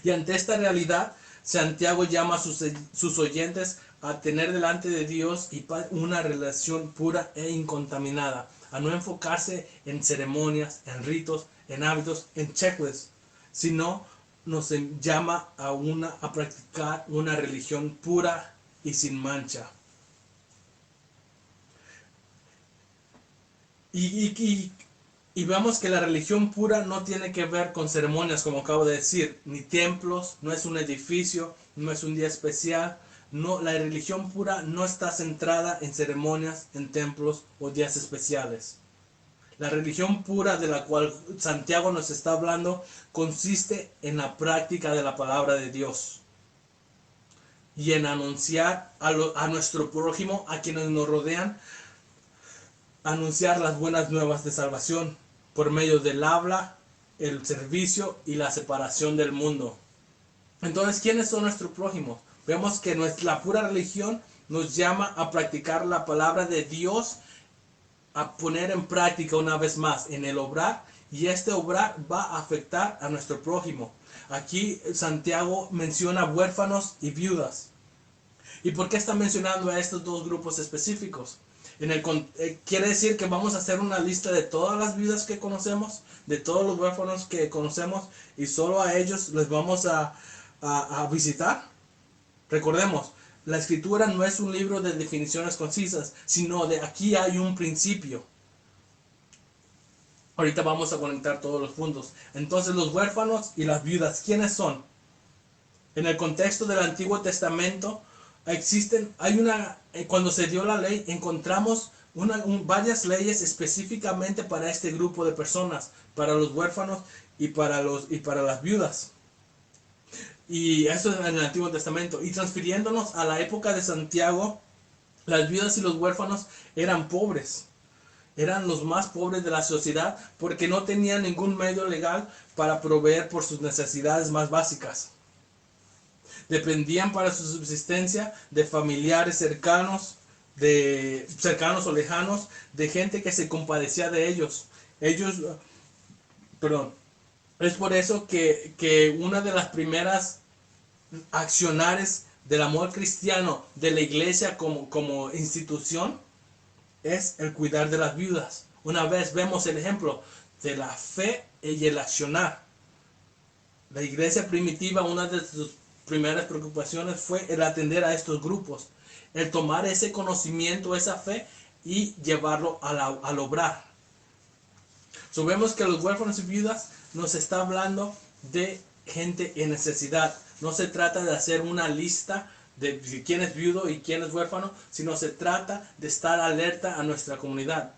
Y ante esta realidad, Santiago llama a sus oyentes a tener delante de Dios una relación pura e incontaminada, a no enfocarse en ceremonias, en ritos, en hábitos, en checklists, sino nos llama a practicar una religión pura y sin mancha. Y vemos que la religión pura no tiene que ver con ceremonias, como acabo de decir, ni templos, no es un edificio, no es un día especial. No, la religión pura no está centrada en ceremonias, en templos o días especiales. La religión pura de la cual Santiago nos está hablando consiste en la práctica de la palabra de Dios y en anunciar a nuestro prójimo, a quienes nos rodean, anunciar las buenas nuevas de salvación por medio del habla, el servicio y la separación del mundo. Entonces, ¿quiénes son nuestros prójimos? Vemos que la pura religión nos llama a practicar la palabra de Dios, a poner en práctica una vez más en el obrar, y este obrar va a afectar a nuestro prójimo. Aquí Santiago menciona huérfanos y viudas. ¿Y por qué está mencionando a estos dos grupos específicos? Quiere decir que vamos a hacer una lista de todas las viudas que conocemos, de todos los huérfanos que conocemos, y solo a ellos les vamos a visitar. Recordemos, la escritura no es un libro de definiciones concisas, sino de aquí hay un principio. Ahorita vamos a conectar todos los puntos. Entonces, los huérfanos y las viudas, ¿quiénes son? En el contexto del Antiguo Testamento, cuando se dio la ley, encontramos varias leyes específicamente para este grupo de personas, para los huérfanos y para las viudas. Y eso es en el Antiguo Testamento. Y transfiriéndonos a la época de Santiago, las viudas y los huérfanos eran pobres. Eran los más pobres de la sociedad porque no tenían ningún medio legal para proveer por sus necesidades más básicas. Dependían para su subsistencia de familiares cercanos o lejanos, de gente que se compadecía de ellos. Es por eso que una de las primeras accionares del amor cristiano de la iglesia como institución es el cuidar de las viudas. Una vez vemos el ejemplo de la fe y el accionar. La iglesia primitiva, una de sus primeras preocupaciones fue el atender a estos grupos, el tomar ese conocimiento, esa fe y llevarlo al obrar. Vemos que los huérfanos y viudas nos está hablando de gente en necesidad. No se trata de hacer una lista de quién es viudo y quién es huérfano, sino se trata de estar alerta a nuestra comunidad.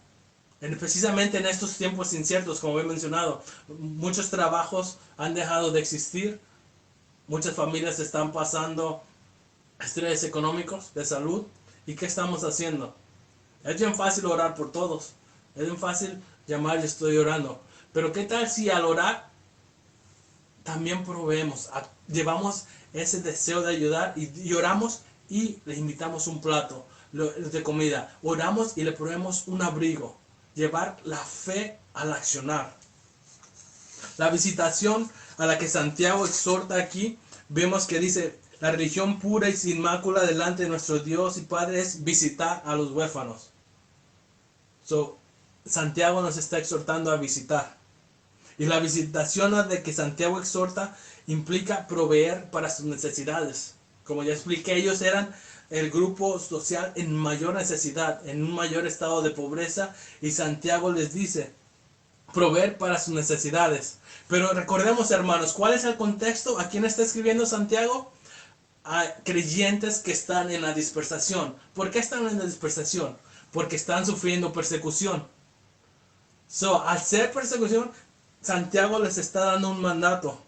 Precisamente en estos tiempos inciertos, como he mencionado, muchos trabajos han dejado de existir, muchas familias están pasando estrés económicos, de salud. ¿Y qué estamos haciendo? Es bien fácil orar por todos, es bien fácil llamar y estoy orando, pero ¿qué tal si al orar también proveemos, llevamos ese deseo de ayudar y oramos y le invitamos un plato de comida, oramos y le proveemos un abrigo, llevar la fe al accionar? La visitación a la que Santiago exhorta aquí, vemos que dice, la religión pura y sin mácula delante de nuestro Dios y Padre es visitar a los huérfanos. Santiago nos está exhortando a visitar. Y la visitación a la que Santiago exhorta implica proveer para sus necesidades. Como ya expliqué, ellos eran el grupo social en mayor necesidad, en un mayor estado de pobreza, y Santiago les dice, proveer para sus necesidades. Pero recordemos, hermanos, ¿cuál es el contexto? ¿A quién está escribiendo Santiago? A creyentes que están en la dispersación. ¿Por qué están en la dispersación? Porque están sufriendo persecución. Al ser persecución, Santiago les está dando un mandato.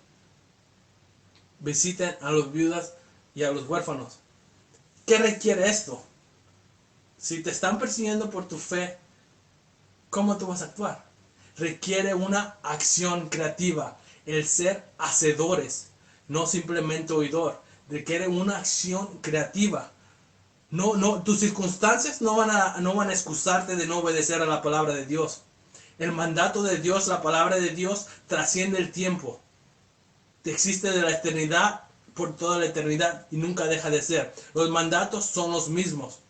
Visiten a los viudas y a los huérfanos. ¿Qué requiere esto? Si te están persiguiendo por tu fe, ¿cómo tú vas a actuar? Requiere una acción creativa, el ser hacedores, no simplemente oidor. Requiere una acción creativa. Tus circunstancias no van a excusarte de no obedecer a la palabra de Dios. El mandato de Dios, la palabra de Dios, trasciende el tiempo. Existe de la eternidad por toda la eternidad y nunca deja de ser. Los mandatos son los mismos.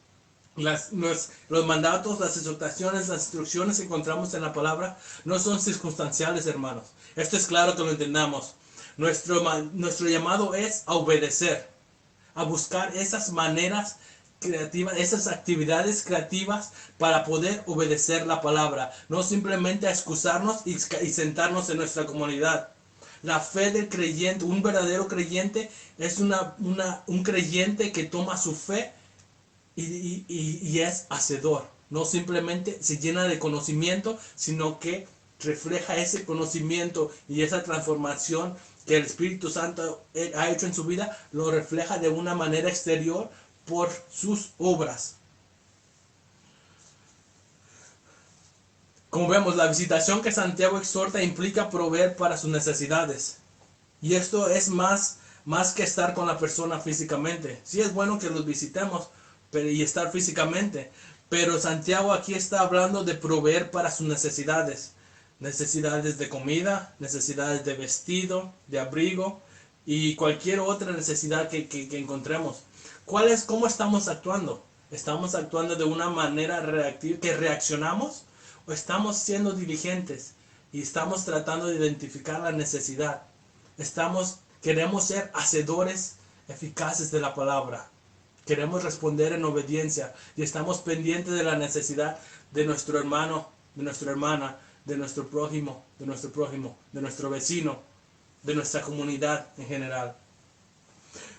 Los mandatos, las exhortaciones, las instrucciones que encontramos en la palabra no son circunstanciales, hermanos. Esto es claro que lo entendamos. Nuestro llamado es a obedecer, a buscar esas maneras creativas, esas actividades creativas para poder obedecer la palabra, no simplemente a excusarnos y sentarnos en nuestra comunidad. La fe del creyente, un verdadero creyente, es un creyente que toma su fe y es hacedor. No simplemente se llena de conocimiento, sino que refleja ese conocimiento y esa transformación que el Espíritu Santo ha hecho en su vida, lo refleja de una manera exterior por sus obras. Como vemos, la visitación que Santiago exhorta implica proveer para sus necesidades. Y esto es más que estar con la persona físicamente. Sí es bueno que los visitemos y estar físicamente, pero Santiago aquí está hablando de proveer para sus necesidades. Necesidades de comida, necesidades de vestido, de abrigo y cualquier otra necesidad que encontremos. ¿Cómo estamos actuando? ¿Estamos actuando de una manera reactiva, que reaccionamos? ¿O estamos siendo diligentes y estamos tratando de identificar la necesidad? Queremos ser hacedores eficaces de la palabra. Queremos responder en obediencia y estamos pendientes de la necesidad de nuestro hermano, de nuestra hermana, de nuestro prójimo, de nuestro vecino, de nuestra comunidad en general.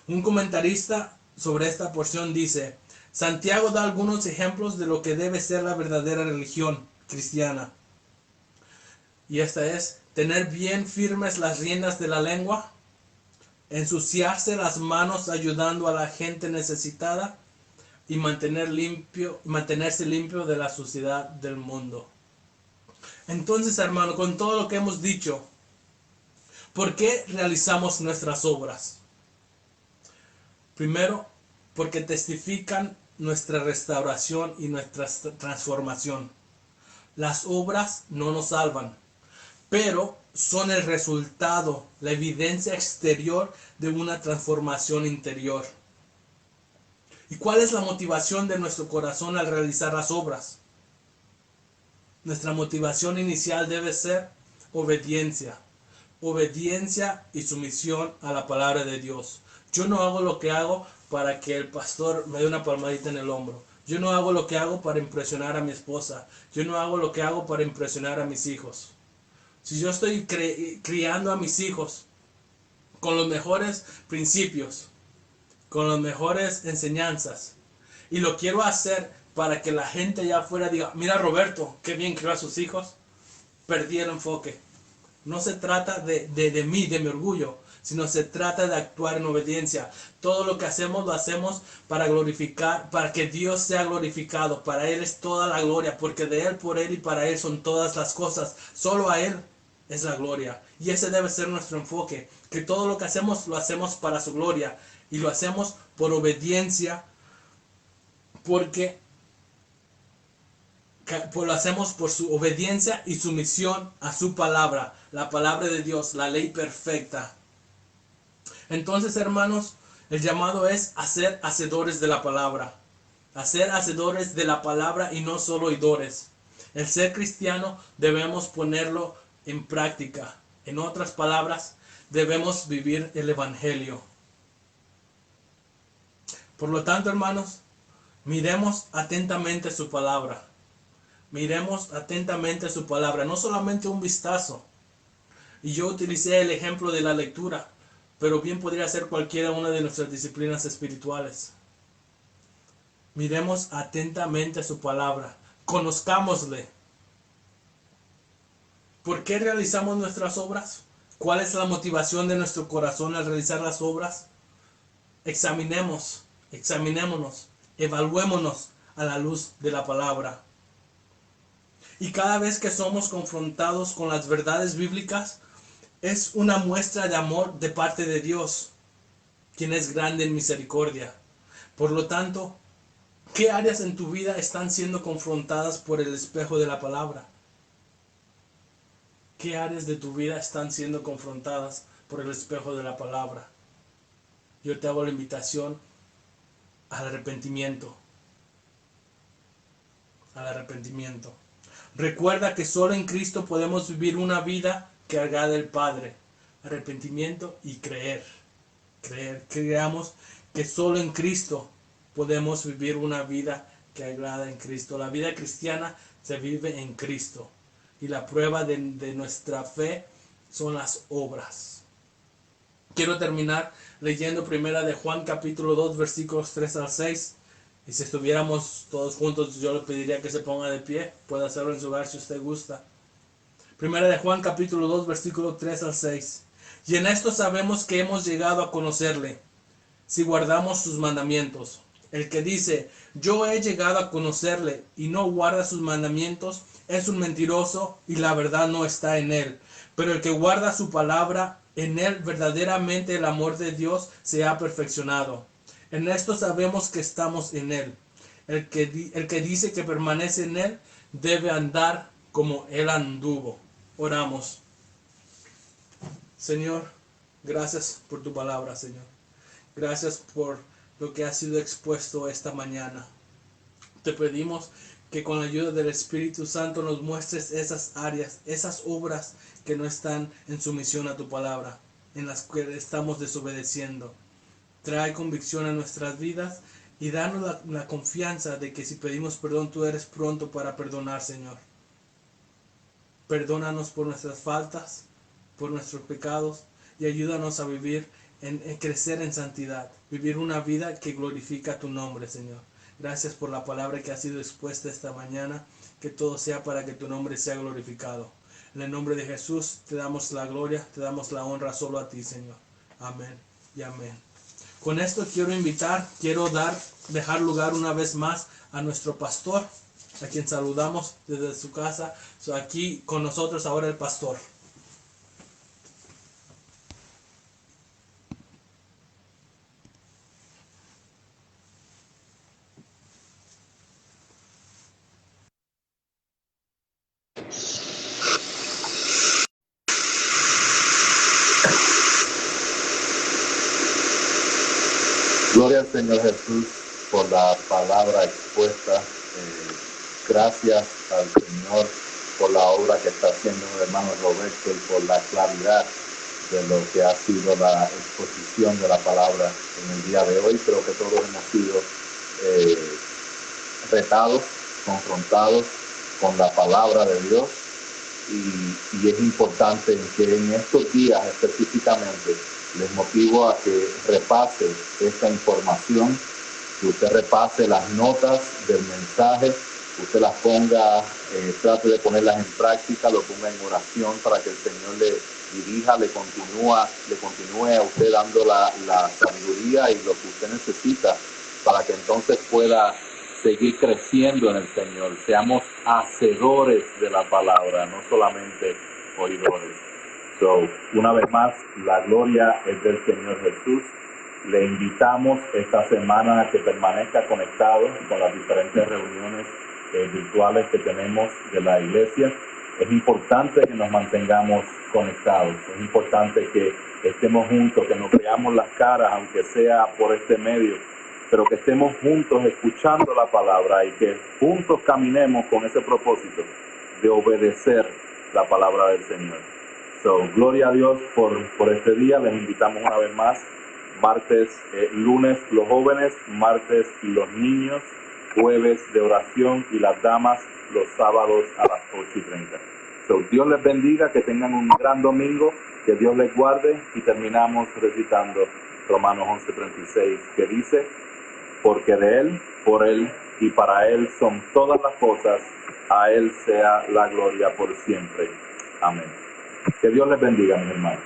Un comentarista sobre esta porción dice: Santiago da algunos ejemplos de lo que debe ser la verdadera religión cristiana. Y esta es: tener bien firmes las riendas de la lengua, ensuciarse las manos ayudando a la gente necesitada y mantenerse limpio de la suciedad del mundo. Entonces, hermano, con todo lo que hemos dicho, ¿por qué realizamos nuestras obras? Primero, porque testifican nuestra restauración y nuestra transformación. Las obras no nos salvan, pero son el resultado, la evidencia exterior de una transformación interior. ¿Y cuál es la motivación de nuestro corazón al realizar las obras? Nuestra motivación inicial debe ser obediencia. Obediencia y sumisión a la palabra de Dios. Yo no hago lo que hago para que el pastor me dé una palmadita en el hombro. Yo no hago lo que hago para impresionar a mi esposa. Yo no hago lo que hago para impresionar a mis hijos. Si yo estoy criando a mis hijos con los mejores principios, con las mejores enseñanzas, y lo quiero hacer para que la gente allá afuera diga: mira, Roberto, qué bien crió a sus hijos, perdí el enfoque. No se trata de mí, de mi orgullo, sino se trata de actuar en obediencia. Todo lo que hacemos lo hacemos para glorificar, para que Dios sea glorificado. Para Él es toda la gloria, porque de Él, por Él y para Él son todas las cosas. Solo a Él es la gloria. Y ese debe ser nuestro enfoque, que todo lo que hacemos lo hacemos para su gloria. Y lo hacemos por obediencia, porque lo hacemos por su obediencia y sumisión a su palabra, la palabra de Dios, la ley perfecta. Entonces, hermanos, el llamado es a ser hacedores de la palabra, a ser hacedores de la palabra y no solo oidores. El ser cristiano debemos ponerlo en práctica. En otras palabras, debemos vivir el evangelio. Por lo tanto, hermanos, miremos atentamente su palabra. Miremos atentamente su palabra, no solamente un vistazo. Y yo utilicé el ejemplo de la lectura, pero bien podría ser cualquiera una de nuestras disciplinas espirituales. Miremos atentamente su palabra, conozcámosle. ¿Por qué realizamos nuestras obras? ¿Cuál es la motivación de nuestro corazón al realizar las obras? Examinémonos, evaluémonos a la luz de la palabra. Y cada vez que somos confrontados con las verdades bíblicas, es una muestra de amor de parte de Dios, quien es grande en misericordia. Por lo tanto, ¿qué áreas en tu vida están siendo confrontadas por el espejo de la palabra? ¿Qué áreas de tu vida están siendo confrontadas por el espejo de la palabra? Yo te hago la invitación al arrepentimiento. Al arrepentimiento. Recuerda que solo en Cristo podemos vivir una vida que agrade al Padre. Arrepentimiento y creer. Creamos que solo en Cristo podemos vivir una vida que agrada en Cristo. La vida cristiana se vive en Cristo. Y la prueba de nuestra fe son las obras. Quiero terminar leyendo primera de Juan capítulo 2 versículos 3 al 6. Y si estuviéramos todos juntos, yo le pediría que se ponga de pie. Puede hacerlo en su hogar si usted gusta. Primera de Juan capítulo 2 versículo 3 al 6. Y en esto sabemos que hemos llegado a conocerle, si guardamos sus mandamientos. El que dice, yo he llegado a conocerle y no guarda sus mandamientos, es un mentiroso y la verdad no está en él. Pero el que guarda su palabra, en él verdaderamente el amor de Dios se ha perfeccionado. En esto sabemos que estamos en él. El que dice que permanece en él debe andar como él anduvo. Oramos. Señor, gracias por tu palabra, Señor. Gracias por lo que ha sido expuesto esta mañana. Te pedimos que con la ayuda del Espíritu Santo nos muestres esas áreas, esas obras que no están en sumisión a tu palabra, en las que estamos desobedeciendo. Trae convicción a nuestras vidas y danos la confianza de que si pedimos perdón, tú eres pronto para perdonar, Señor. Perdónanos por nuestras faltas, por nuestros pecados y ayúdanos a vivir en crecer en santidad, vivir una vida que glorifica tu nombre, Señor. Gracias por la palabra que ha sido expuesta esta mañana, que todo sea para que tu nombre sea glorificado. En el nombre de Jesús te damos la gloria, te damos la honra solo a ti, Señor. Amén y amén. Con esto quiero dejar lugar una vez más a nuestro pastor, a quien saludamos desde su casa. Aquí con nosotros ahora el pastor. Gloria al Señor Jesús por la palabra expuesta. Gracias al Señor por la obra que está haciendo el hermano Roberto y por la claridad de lo que ha sido la exposición de la palabra en el día de hoy. Creo que todos hemos sido retados, confrontados con la palabra de Dios y es importante que en estos días específicamente les motivo a que repase esta información, que usted repase las notas del mensaje, usted las ponga, trate de ponerlas en práctica, lo ponga en oración para que el Señor le dirija, le continúe a usted dando la sabiduría y lo que usted necesita para que entonces pueda seguir creciendo en el Señor. Seamos hacedores de la palabra, no solamente oidores. Una vez más, la gloria es del Señor Jesús. Le invitamos esta semana a que permanezca conectado con las diferentes reuniones virtuales que tenemos de la iglesia. Es importante que nos mantengamos conectados. Es importante que estemos juntos, que nos veamos las caras, aunque sea por este medio, pero que estemos juntos escuchando la palabra y que juntos caminemos con ese propósito de obedecer la palabra del Señor. Gloria a Dios por este día. Les invitamos una vez más. Lunes los jóvenes, martes los niños, jueves de oración y las damas los sábados a las 8:30. Dios les bendiga, que tengan un gran domingo, que Dios les guarde y terminamos recitando Romanos 11:36, que dice: porque de Él, por Él y para Él son todas las cosas, a Él sea la gloria por siempre. Amén. Que Dios les bendiga, mis hermanos.